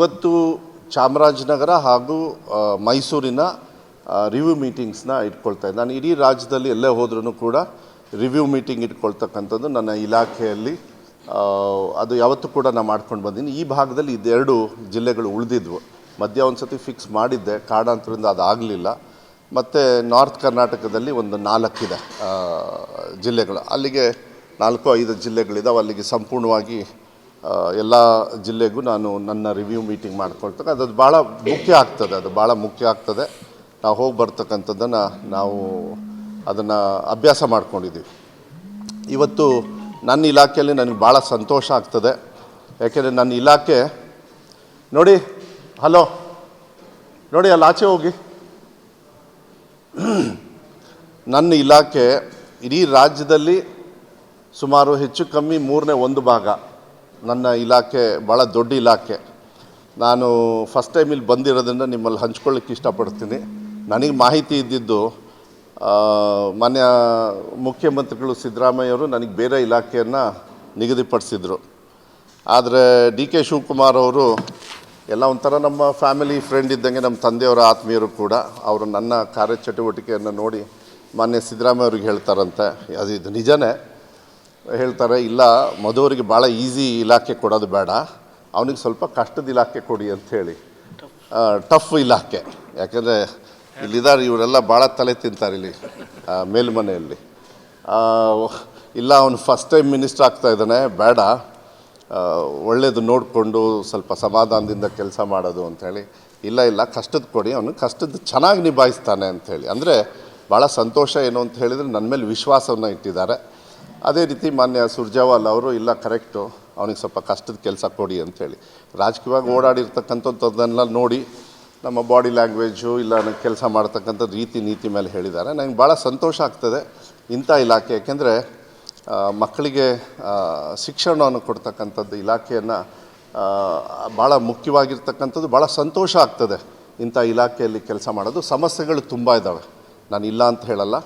ಇವತ್ತು ಚಾಮರಾಜನಗರ ಹಾಗೂ ಮೈಸೂರಿನ ರಿವ್ಯೂ ಮೀಟಿಂಗ್ಸ್ನ ಇಟ್ಕೊಳ್ತಾ ಇದ್ದೆ. ನಾನು ಇಡೀ ರಾಜ್ಯದಲ್ಲಿ ಎಲ್ಲೇ ಹೋದ್ರೂ ಕೂಡ ರಿವ್ಯೂ ಮೀಟಿಂಗ್ ಇಟ್ಕೊಳ್ತಕ್ಕಂಥದ್ದು ನನ್ನ ಇಲಾಖೆಯಲ್ಲಿ ಅದು ಯಾವತ್ತೂ ಕೂಡ ನಾನು ಮಾಡ್ಕೊಂಡು ಬಂದೀನಿ. ಈ ಭಾಗದಲ್ಲಿ ಇದೆರಡು ಜಿಲ್ಲೆಗಳು ಉಳಿದಿದ್ವು. ಮಧ್ಯ ಒಂದು ಸತಿ ಫಿಕ್ಸ್ ಮಾಡಿದ್ದೆ, ಕಾರಣಾಂತರದಿಂದ ಅದು ಆಗಲಿಲ್ಲ. ಮತ್ತು ನಾರ್ತ್ ಕರ್ನಾಟಕದಲ್ಲಿ ಒಂದು 4 ಇದೆ ಜಿಲ್ಲೆಗಳು, ಅಲ್ಲಿಗೆ 4-5 ಜಿಲ್ಲೆಗಳಿದ್ದಾವೆ. ಅಲ್ಲಿಗೆ ಸಂಪೂರ್ಣವಾಗಿ ಎಲ್ಲ ಜಿಲ್ಲೆಗೂ ನಾನು ನನ್ನ ರಿವ್ಯೂ ಮೀಟಿಂಗ್ ಮಾಡ್ಕೊಳ್ತಕ್ಕ ಅದು ಭಾಳ ಮುಖ್ಯ ಆಗ್ತದೆ. ನಾವು ಹೋಗಿ ಬರ್ತಕ್ಕಂಥದ್ದನ್ನು ನಾವು ಅದನ್ನು ಅಭ್ಯಾಸ ಮಾಡ್ಕೊಂಡಿದ್ದೀವಿ. ಇವತ್ತು ನನ್ನ ಇಲಾಖೆಯಲ್ಲಿ ನನಗೆ ಭಾಳ ಸಂತೋಷ ಆಗ್ತದೆ. ಯಾಕೆಂದರೆ ನನ್ನ ಇಲಾಖೆ ನೋಡಿ, ಹಲೋ ನೋಡಿ, ಅಲ್ಲಿ ಆಚೆ ಹೋಗಿ. ನನ್ನ ಇಲಾಖೆ ಇಡೀ ರಾಜ್ಯದಲ್ಲಿ ಸುಮಾರು ಹೆಚ್ಚು ಕಮ್ಮಿ 1/3 ಭಾಗ ನನ್ನ ಇಲಾಖೆ ಭಾಳ ದೊಡ್ಡ ಇಲಾಖೆ. ನಾನು ಫಸ್ಟ್ ಟೈಮ್ ಇಲ್ಲಿ ಬಂದಿರೋದ್ರಿಂದ ನಿಮ್ಮಲ್ಲಿ ಹಂಚ್ಕೊಳ್ಳಿಕ್ಕೆ ಇಷ್ಟಪಡ್ತೀನಿ. ನನಗೆ ಮಾಹಿತಿ ಇದ್ದಿದ್ದು ಮಾನ್ಯ ಮುಖ್ಯಮಂತ್ರಿಗಳು ಸಿದ್ದರಾಮಯ್ಯವರು ನನಗೆ ಬೇರೆ ಇಲಾಖೆಯನ್ನು ನಿಗದಿಪಡಿಸಿದರು. ಆದರೆ ಡಿ ಕೆ ಶಿವಕುಮಾರ್ ಅವರು ಎಲ್ಲ ಒಂಥರ ನಮ್ಮ ಫ್ಯಾಮಿಲಿ ಫ್ರೆಂಡ್ ಇದ್ದಂಗೆ, ನಮ್ಮ ತಂದೆಯವರ ಆತ್ಮೀಯರು ಕೂಡ. ಅವರು ನನ್ನ ಕಾರ್ಯಚಟುವಟಿಕೆಯನ್ನು ನೋಡಿ ಮಾನ್ಯ ಸಿದ್ದರಾಮಯ್ಯ ಅವ್ರಿಗೆ ಹೇಳ್ತಾರಂತೆ, ಇದು ನಿಜನೇ. ಹೇಳ್ತಾರೆ, ಇಲ್ಲ ಮಧುವರಿಗೆ ಭಾಳ ಈಸಿ ಇಲಾಖೆ ಕೊಡೋದು ಬೇಡ, ಅವನಿಗೆ ಸ್ವಲ್ಪ ಕಷ್ಟದ ಇಲಾಖೆ ಕೊಡಿ ಅಂಥೇಳಿ. ಟಫ್ ಇಲಾಖೆ. ಯಾಕಂದರೆ ಇಲ್ಲಿದ್ದಾರೆ ಇವರೆಲ್ಲ ಭಾಳ ತಲೆ ತಿಂತಾರೆ ಇಲ್ಲಿ ಮೇಲ್ಮನೆಯಲ್ಲಿ. ಇಲ್ಲ ಅವನು ಫಸ್ಟ್ ಟೈಮ್ ಮಿನಿಸ್ಟರ್ ಆಗ್ತಾಯಿದ್ದಾನೆ, ಬೇಡ, ಒಳ್ಳೆಯದು ನೋಡಿಕೊಂಡು ಸ್ವಲ್ಪ ಸಮಾಧಾನದಿಂದ ಕೆಲಸ ಮಾಡೋದು ಅಂಥೇಳಿ. ಇಲ್ಲ ಕಷ್ಟದ ಕೊಡಿ, ಅವನು ಕಷ್ಟದ ಚೆನ್ನಾಗಿ ನಿಭಾಯಿಸ್ತಾನೆ ಅಂಥೇಳಿ. ಅಂದರೆ ಭಾಳ ಸಂತೋಷ. ಏನು ಅಂತ ಹೇಳಿದರೆ ನನ್ನ ಮೇಲೆ ವಿಶ್ವಾಸವನ್ನು ಇಟ್ಟಿದ್ದಾರೆ. ಅದೇ ರೀತಿ ಮಾನ್ಯ ಸುರ್ಜೇವಾಲಾ ಅವರು, ಇಲ್ಲ ಕರೆಕ್ಟು, ಅವನಿಗೆ ಸ್ವಲ್ಪ ಕಷ್ಟದ ಕೆಲಸ ಕೊಡಿ ಅಂಥೇಳಿ. ರಾಜಕೀಯವಾಗಿ ಓಡಾಡಿರ್ತಕ್ಕಂಥದ್ದನ್ನೆಲ್ಲ ನೋಡಿ ನಮ್ಮ ಬಾಡಿ ಲ್ಯಾಂಗ್ವೇಜು, ಇಲ್ಲ ನನಗೆ ಕೆಲಸ ಮಾಡ್ತಕ್ಕಂಥ ರೀತಿ ನೀತಿ ಮೇಲೆ ಹೇಳಿದ್ದಾರೆ. ನನಗೆ ಭಾಳ ಸಂತೋಷ ಆಗ್ತದೆ ಇಂಥ ಇಲಾಖೆ. ಯಾಕೆಂದರೆ ಮಕ್ಕಳಿಗೆ ಶಿಕ್ಷಣವನ್ನು ಕೊಡ್ತಕ್ಕಂಥದ್ದು ಇಲಾಖೆಯನ್ನು ಭಾಳ ಮುಖ್ಯವಾಗಿರ್ತಕ್ಕಂಥದ್ದು. ಭಾಳ ಸಂತೋಷ ಆಗ್ತದೆ ಇಂಥ ಇಲಾಖೆಯಲ್ಲಿ ಕೆಲಸ ಮಾಡೋದು. ಸಮಸ್ಯೆಗಳು ತುಂಬ ಇದ್ದಾವೆ, ನಾನು ಇಲ್ಲ ಅಂತ ಹೇಳಲ್ಲ.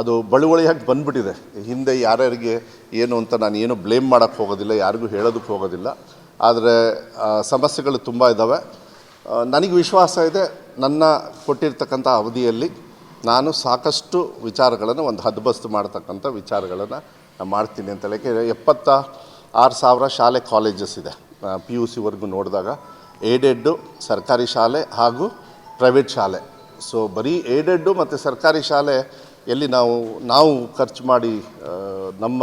ಅದು ಬಳುವಳಿಯಾಗಿ ಬಂದುಬಿಟ್ಟಿದೆ. ಹಿಂದೆ ಯಾರ್ಯಾರಿಗೆ ಏನು ಅಂತ ನಾನು ಏನು ಬ್ಲೇಮ್ ಮಾಡೋಕ್ಕೆ ಹೋಗೋದಿಲ್ಲ, ಯಾರಿಗೂ ಹೇಳೋದಕ್ಕೆ ಹೋಗೋದಿಲ್ಲ. ಆದರೆ ಸಮಸ್ಯೆಗಳು ತುಂಬ ಇದ್ದಾವೆ. ನನಗೆ ವಿಶ್ವಾಸ ಇದೆ, ನನ್ನ ಕೊಟ್ಟಿರ್ತಕ್ಕಂಥ ಅವಧಿಯಲ್ಲಿ ನಾನು ಸಾಕಷ್ಟು ವಿಚಾರಗಳನ್ನು, ಒಂದು ಹದ್ಬಸ್ತು ಮಾಡ್ತಕ್ಕಂಥ ವಿಚಾರಗಳನ್ನು ಮಾಡ್ತೀನಿ ಅಂತೇಳಿ. ಯಾಕೆಂದರೆ 76,000 ಶಾಲೆ ಕಾಲೇಜಸ್ ಇದೆ PUC ನೋಡಿದಾಗ. ಏಡೆಡ್ಡು ಸರ್ಕಾರಿ ಶಾಲೆ ಹಾಗೂ ಪ್ರೈವೇಟ್ ಶಾಲೆ. ಸೊ ಬರೀ ಏಡೆಡ್ಡು ಮತ್ತು ಸರ್ಕಾರಿ ಶಾಲೆ ಎಲ್ಲಿ ನಾವು ಖರ್ಚು ಮಾಡಿ ನಮ್ಮ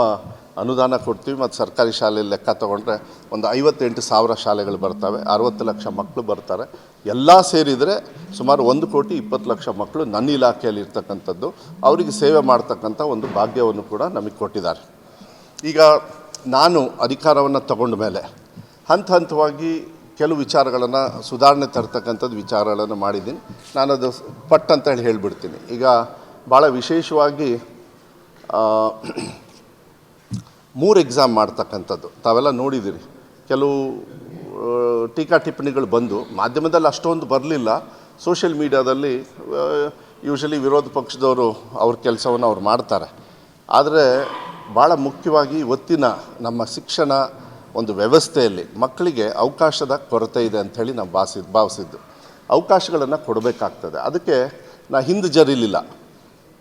ಅನುದಾನ ಕೊಡ್ತೀವಿ. ಮತ್ತು ಸರ್ಕಾರಿ ಶಾಲೆಯಲ್ಲಿ ಲೆಕ್ಕ ತೊಗೊಂಡ್ರೆ ಒಂದು 58,000 ಶಾಲೆಗಳು ಬರ್ತವೆ, 60 ಲಕ್ಷ ಮಕ್ಕಳು ಬರ್ತಾರೆ. ಎಲ್ಲ ಸೇರಿದರೆ ಸುಮಾರು 1,20,00,000 ಮಕ್ಕಳು ನನ್ನ ಇಲಾಖೆಯಲ್ಲಿ ಇರ್ತಕ್ಕಂಥದ್ದು. ಅವರಿಗೆ ಸೇವೆ ಮಾಡ್ತಕ್ಕಂಥ ಒಂದು ಭಾಗ್ಯವನ್ನು ಕೂಡ ನಮಗೆ ಕೊಟ್ಟಿದ್ದಾರೆ. ಈಗ ನಾನು ಅಧಿಕಾರವನ್ನು ತಗೊಂಡ ಮೇಲೆ ಹಂತವಾಗಿ ಕೆಲವು ವಿಚಾರಗಳನ್ನು ಸುಧಾರಣೆ ತರ್ತಕ್ಕಂಥದ್ದು ವಿಚಾರಗಳನ್ನು ಮಾಡಿದ್ದೀನಿ. ನಾನದು ಪಟ್ ಅಂತ ಹೇಳಿಬಿಡ್ತೀನಿ. ಈಗ ಭಾಳ ವಿಶೇಷವಾಗಿ 3 ಎಕ್ಸಾಮ್ ಮಾಡ್ತಕ್ಕಂಥದ್ದು ತಾವೆಲ್ಲ ನೋಡಿದ್ದೀರಿ. ಕೆಲವು ಟೀಕಾ ಟಿಪ್ಪಣಿಗಳು ಬಂದು ಮಾಧ್ಯಮದಲ್ಲಿ ಅಷ್ಟೊಂದು ಬರಲಿಲ್ಲ. ಸೋಷಿಯಲ್ ಮೀಡಿಯಾದಲ್ಲಿ ಯೂಶಲಿ ವಿರೋಧ ಪಕ್ಷದವರು ಅವ್ರ ಕೆಲಸವನ್ನು ಅವ್ರು ಮಾಡ್ತಾರೆ. ಆದರೆ ಭಾಳ ಮುಖ್ಯವಾಗಿ ಇವತ್ತಿನ ನಮ್ಮ ಶಿಕ್ಷಣ ಒಂದು ವ್ಯವಸ್ಥೆಯಲ್ಲಿ ಮಕ್ಕಳಿಗೆ ಅವಕಾಶದ ಕೊರತೆ ಇದೆ ಅಂಥೇಳಿ ನಾವು ಭಾವಿಸಿದ್ದು. ಅವಕಾಶಗಳನ್ನು ಕೊಡಬೇಕಾಗ್ತದೆ. ಅದಕ್ಕೆ ನಾನು ಹಿಂದೆ ಜರಿಲಿಲ್ಲ.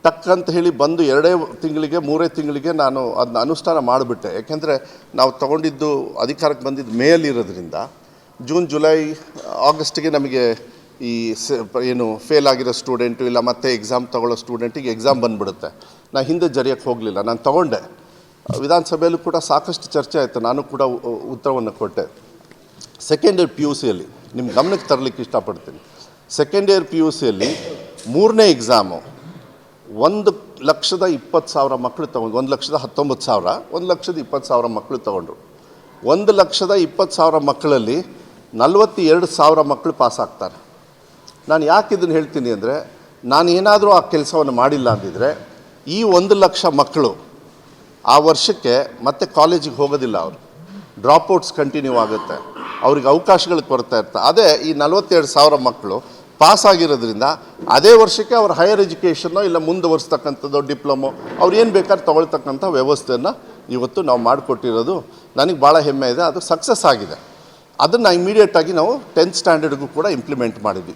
ಟಕ್ ಅಂತ ಹೇಳಿ ಬಂದು 2 ತಿಂಗಳಿಗೆ 3 ತಿಂಗಳಿಗೆ ನಾನು ಅದನ್ನ ಅನುಷ್ಠಾನ ಮಾಡಿಬಿಟ್ಟೆ. ಯಾಕೆಂದರೆ ನಾವು ತೊಗೊಂಡಿದ್ದು ಅಧಿಕಾರಕ್ಕೆ ಬಂದಿದ್ದು ಮೇಯಲ್ಲಿರೋದ್ರಿಂದ ಜೂನ್ ಜುಲೈ ಆಗಸ್ಟಿಗೆ ನಮಗೆ ಈ ಏನು ಫೇಲ್ ಆಗಿರೋ ಸ್ಟೂಡೆಂಟು, ಇಲ್ಲ ಮತ್ತೆ ಎಕ್ಸಾಮ್ ತೊಗೊಳ್ಳೋ ಸ್ಟೂಡೆಂಟಿಗೆ ಎಕ್ಸಾಮ್ ಬಂದುಬಿಡುತ್ತೆ. ನಾನು ಹಿಂದೆ ಜರಿಯೋಕ್ಕೆ ಹೋಗಲಿಲ್ಲ. ನಾನು ತೊಗೊಂಡೆ. ವಿಧಾನಸಭೆಯಲ್ಲೂ ಕೂಡ ಸಾಕಷ್ಟು ಚರ್ಚೆ ಆಯಿತು, ನಾನು ಕೂಡ ಉತ್ತರವನ್ನು ಕೊಟ್ಟೆ. ಸೆಕೆಂಡ್ ಇಯರ್ PUCಯಲ್ಲಿ ನಿಮ್ಮ ಗಮನಕ್ಕೆ ತರಲಿಕ್ಕೆ ಇಷ್ಟಪಡ್ತೀನಿ. ಸೆಕೆಂಡ್ ಇಯರ್ PUCಯಲ್ಲಿ 3ನೇ ಎಕ್ಸಾಮು 1,20,000 ಮಕ್ಕಳು ತೊಗೊಂಡು, 1,19,000, 1,20,000 ಮಕ್ಕಳು ತೊಗೊಂಡ್ರು. 1,20,000 ಮಕ್ಕಳಲ್ಲಿ 42,000 ಮಕ್ಕಳು ಪಾಸಾಗ್ತಾರೆ. ನಾನು ಯಾಕೆ ಇದನ್ನು ಹೇಳ್ತೀನಿ ಅಂದರೆ, ನಾನು ಏನಾದರೂ ಆ ಕೆಲಸವನ್ನು ಮಾಡಿಲ್ಲ ಅಂದಿದ್ರೆ ಈ 1,00,000 ಮಕ್ಕಳು ಆ ವರ್ಷಕ್ಕೆ ಮತ್ತೆ ಕಾಲೇಜಿಗೆ ಹೋಗೋದಿಲ್ಲ. ಅವರು ಡ್ರಾಪ್ಔಟ್ಸ್ ಕಂಟಿನ್ಯೂ ಆಗುತ್ತೆ, ಅವ್ರಿಗೆ ಅವಕಾಶಗಳು ಕೊರತಾ ಇರ್ತವೆ. ಅದೇ ಈ 42,000 ಮಕ್ಕಳು ಪಾಸಾಗಿರೋದ್ರಿಂದ ಅದೇ ವರ್ಷಕ್ಕೆ ಅವ್ರ ಹೈಯರ್ ಎಜುಕೇಷನ್ನೋ ಇಲ್ಲ ಮುಂದುವರಿಸ್ತಕ್ಕಂಥದ್ದು ಡಿಪ್ಲೊಮೊ ಅವ್ರು ಏನು ಬೇಕಾದ್ರೆ ತೊಗೊಳ್ತಕ್ಕಂಥ ವ್ಯವಸ್ಥೆಯನ್ನು ಇವತ್ತು ನಾವು ಮಾಡಿಕೊಟ್ಟಿರೋದು ನನಗೆ ಭಾಳ ಹೆಮ್ಮೆ ಇದೆ. ಅದು ಸಕ್ಸಸ್ ಆಗಿದೆ. ಅದನ್ನು ಇಮಿಡಿಯೇಟಾಗಿ ನಾವು 10th ಸ್ಟ್ಯಾಂಡರ್ಡ್ಗೂ ಕೂಡ ಇಂಪ್ಲಿಮೆಂಟ್ ಮಾಡಿದ್ವಿ.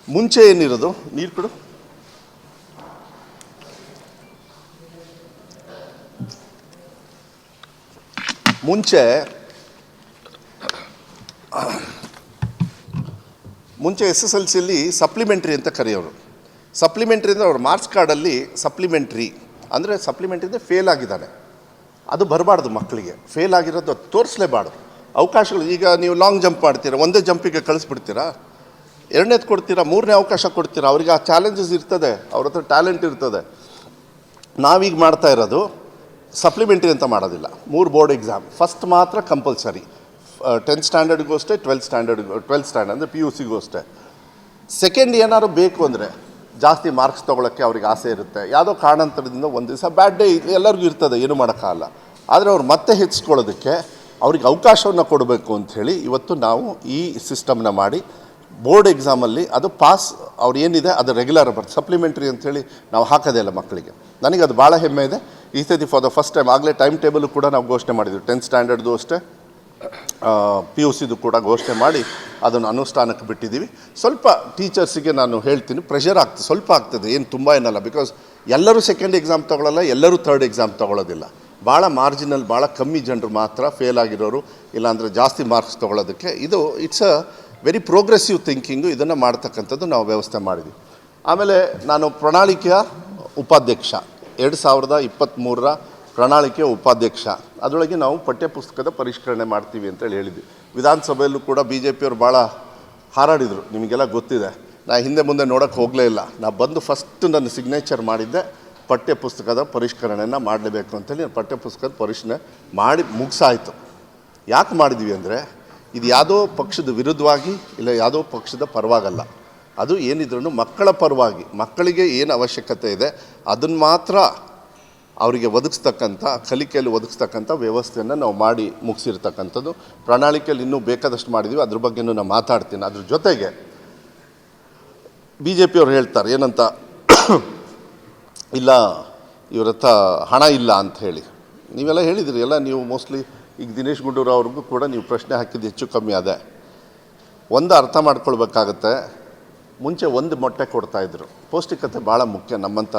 ಮುಂಚೆ ಏನಿರೋದು, ನೀರು ಕೊಡು, ಮುಂಚೆ SSLCಯಲ್ಲಿ ಸಪ್ಲಿಮೆಂಟ್ರಿ ಅಂತ ಕರೆಯೋರು. ಸಪ್ಲಿಮೆಂಟ್ರಿ ಅಂದರೆ ಅವ್ರ ಮಾರ್ಕ್ಸ್ ಕಾರ್ಡಲ್ಲಿ ಸಪ್ಲಿಮೆಂಟ್ರಿ ಅಂದರೆ ಸಪ್ಲಿಮೆಂಟ್ರಿ ಫೇಲ್ ಆಗಿದ್ದಾನೆ, ಅದು ಬರಬಾರ್ದು. ಮಕ್ಕಳಿಗೆ ಫೇಲ್ ಆಗಿರೋದು ಅದು ತೋರಿಸಲೇಬಾರ್ದು. ಅವಕಾಶಗಳು, ಈಗ ನೀವು ಲಾಂಗ್ ಜಂಪ್ ಮಾಡ್ತೀರಾ, ಒಂದೇ ಜಂಪಿಗೆ ಕಳಿಸ್ಬಿಡ್ತೀರಾ, ಎರಡನೇದು ಕೊಡ್ತೀರಾ, ಮೂರನೇ ಅವಕಾಶ ಕೊಡ್ತೀರಾ. ಅವ್ರಿಗೆ ಆ ಚಾಲೆಂಜಸ್ ಇರ್ತದೆ, ಅವ್ರ ಹತ್ರ ಟ್ಯಾಲೆಂಟ್ ಇರ್ತದೆ. ನಾವೀಗ ಮಾಡ್ತಾ ಇರೋದು ಸಪ್ಲಿಮೆಂಟ್ರಿ ಅಂತ ಮಾಡೋದಿಲ್ಲ. 3 ಬೋರ್ಡ್ ಎಕ್ಸಾಮ್, ಫಸ್ಟ್ ಮಾತ್ರ ಕಂಪಲ್ಸರಿ, 10th ಸ್ಟ್ಯಾಂಡರ್ಡ್ಗೂ ಅಷ್ಟೇ, 12th ಸ್ಟ್ಯಾಂಡರ್ಡ್ ಅಂದರೆ PUCಗೂ ಅಷ್ಟೇ. ಸೆಕೆಂಡ್ ಏನಾದ್ರು ಬೇಕು ಅಂದರೆ ಜಾಸ್ತಿ ಮಾರ್ಕ್ಸ್ ತೊಗೊಳಕ್ಕೆ ಅವ್ರಿಗೆ ಆಸೆ ಇರುತ್ತೆ, ಯಾವುದೋ ಕಾರಣಾಂತರದಿಂದ ಒಂದು ದಿವಸ ಬ್ಯಾಡ್ ಡೇ ಎಲ್ಲರಿಗೂ ಇರ್ತದೆ, ಏನೂ ಮಾಡೋಕ್ಕಾಗಲ್ಲ. ಆದರೆ ಅವ್ರು ಮತ್ತೆ ಹೆಚ್ಚಿಸ್ಕೊಳ್ಳೋದಕ್ಕೆ ಅವ್ರಿಗೆ ಅವಕಾಶವನ್ನು ಕೊಡಬೇಕು ಅಂಥೇಳಿ ಇವತ್ತು ನಾವು ಈ ಸಿಸ್ಟಮ್ನ ಮಾಡಿ ಬೋರ್ಡ್ ಎಕ್ಸಾಮಲ್ಲಿ ಅದು ಪಾಸ್ ಅವ್ರು ಏನಿದೆ ಅದು ರೆಗ್ಯುಲರ್ ಬರ್ತದೆ. ಸಪ್ಲಿಮೆಂಟ್ರಿ ಅಂಥೇಳಿ ನಾವು ಹಾಕೋದೇ ಇಲ್ಲ ಮಕ್ಕಳಿಗೆ. ನನಗೆ ಅದು ಭಾಳ ಹೆಮ್ಮೆ ಇದೆ. ಈ ಸತಿ ಫಾರ್ ದ ಫಸ್ಟ್ ಟೈಮ್ ಆಗಲೇ ಟೈಮ್ ಟೇಬಲ್ ಕೂಡ ನಾವು ಘೋಷಣೆ ಮಾಡಿದ್ವಿ. 10th ಸ್ಟ್ಯಾಂಡರ್ಡ್ದು ಅಷ್ಟೇ, PUCದು ಕೂಡ ಘೋಷಣೆ ಮಾಡಿ ಅದನ್ನು ಅನುಷ್ಠಾನಕ್ಕೆ ಬಿಟ್ಟಿದ್ದೀವಿ. ಸ್ವಲ್ಪ ಟೀಚರ್ಸಿಗೆ ನಾನು ಹೇಳ್ತೀನಿ, ಪ್ರೆಷರ್ ಆಗ್ತದೆ, ಸ್ವಲ್ಪ ಆಗ್ತದೆ, ಏನು ತುಂಬ ಏನಲ್ಲ. ಬಿಕಾಸ್ ಎಲ್ಲರೂ ಸೆಕೆಂಡ್ ಎಕ್ಸಾಮ್ ತೊಗೊಳ್ಳಲ್ಲ, ಎಲ್ಲರೂ ಥರ್ಡ್ ಎಕ್ಸಾಮ್ ತೊಗೊಳ್ಳೋದಿಲ್ಲ. ಭಾಳ ಮಾರ್ಜಿನಲ್, ಭಾಳ ಕಮ್ಮಿ ಜನರು ಮಾತ್ರ ಫೇಲ್ ಆಗಿರೋರು, ಇಲ್ಲಾಂದರೆ ಜಾಸ್ತಿ ಮಾರ್ಕ್ಸ್ ತೊಗೊಳ್ಳೋದಕ್ಕೆ. ಇದು it's a very progressive thinking. ಇದನ್ನು ಮಾಡ್ತಕ್ಕಂಥದ್ದು ನಾವು ವ್ಯವಸ್ಥೆ ಮಾಡಿದ್ವಿ. ಆಮೇಲೆ ನಾನು ಪ್ರಣಾಳಿಕೆಯ ಉಪಾಧ್ಯಕ್ಷ, 2023ರ ಪ್ರಣಾಳಿಕೆಯ ಉಪಾಧ್ಯಕ್ಷ. ಅದರೊಳಗೆ ನಾವು ಪಠ್ಯಪುಸ್ತಕದ ಪರಿಷ್ಕರಣೆ ಮಾಡ್ತೀವಿ ಅಂತೇಳಿ ಹೇಳಿದ್ವಿ. ವಿಧಾನಸಭೆಯಲ್ಲೂ ಕೂಡ BJPಯವರು ಭಾಳ ಹಾರಾಡಿದರು, ನಿಮಗೆಲ್ಲ ಗೊತ್ತಿದೆ. ನಾನು ಹಿಂದೆ ಮುಂದೆ ನೋಡೋಕ್ಕೆ ಹೋಗಲೇ ಇಲ್ಲ. ನಾನು ಬಂದು ಫಸ್ಟ್ ನನ್ನ ಸಿಗ್ನೇಚರ್ ಮಾಡಿದ್ದೆ ಪಠ್ಯಪುಸ್ತಕದ ಪರಿಷ್ಕರಣೆಯನ್ನು ಮಾಡಲೇಬೇಕು ಅಂತೇಳಿ. ಪಠ್ಯಪುಸ್ತಕದ ಪರಿಷ್ಕರಣೆ ಮಾಡಿ ಮುಗಿಸಾಯಿತು. ಯಾಕೆ ಮಾಡಿದ್ವಿ ಅಂದರೆ, ಇದು ಯಾವುದೋ ಪಕ್ಷದ ವಿರುದ್ಧವಾಗಿ ಇಲ್ಲ ಯಾವುದೋ ಪಕ್ಷದ ಪರವಾಗಲ್ಲ. ಅದು ಏನಿದ್ರೂ ಮಕ್ಕಳ ಪರವಾಗಿ, ಮಕ್ಕಳಿಗೆ ಏನು ಅವಶ್ಯಕತೆ ಇದೆ ಅದನ್ನು ಮಾತ್ರ ಅವರಿಗೆ ಒದಗಿಸ್ತಕ್ಕಂಥ, ಕಲಿಕೆಯಲ್ಲಿ ಒದಗಿಸ್ತಕ್ಕಂಥ ವ್ಯವಸ್ಥೆಯನ್ನು ನಾವು ಮಾಡಿ ಮುಗಿಸಿರ್ತಕ್ಕಂಥದ್ದು. ಪ್ರಣಾಳಿಕೆಯಲ್ಲಿ ಇನ್ನೂ ಬೇಕಾದಷ್ಟು ಮಾಡಿದ್ವಿ, ಅದ್ರ ಬಗ್ಗೆನೂ ನಾನು ಮಾತಾಡ್ತೀನಿ. ಅದ್ರ ಜೊತೆಗೆ BJPಯವರು ಹೇಳ್ತಾರೆ ಏನಂತ, ಇಲ್ಲ ಇವ್ರ ಹತ್ರ ಹಣ ಇಲ್ಲ ಅಂತ ಹೇಳಿ. ನೀವೆಲ್ಲ ಹೇಳಿದಿರಿ ಎಲ್ಲ, ನೀವು ಮೋಸ್ಟ್ಲಿ ಈಗ ದಿನೇಶ್ ಗುಂಡೂರಾವ್ ಅವ್ರಿಗೂ ಕೂಡ ನೀವು ಪ್ರಶ್ನೆ ಹಾಕಿದ್ದು ಹೆಚ್ಚು ಕಮ್ಮಿ ಅದೇ. ಒಂದು ಅರ್ಥ ಮಾಡ್ಕೊಳ್ಬೇಕಾಗತ್ತೆ, ಮುಂಚೆ ಒಂದು ಮೊಟ್ಟೆ ಕೊಡ್ತಾಯಿದ್ರು. ಪೌಷ್ಟಿಕತೆ ಭಾಳ ಮುಖ್ಯ ನಮ್ಮಂಥ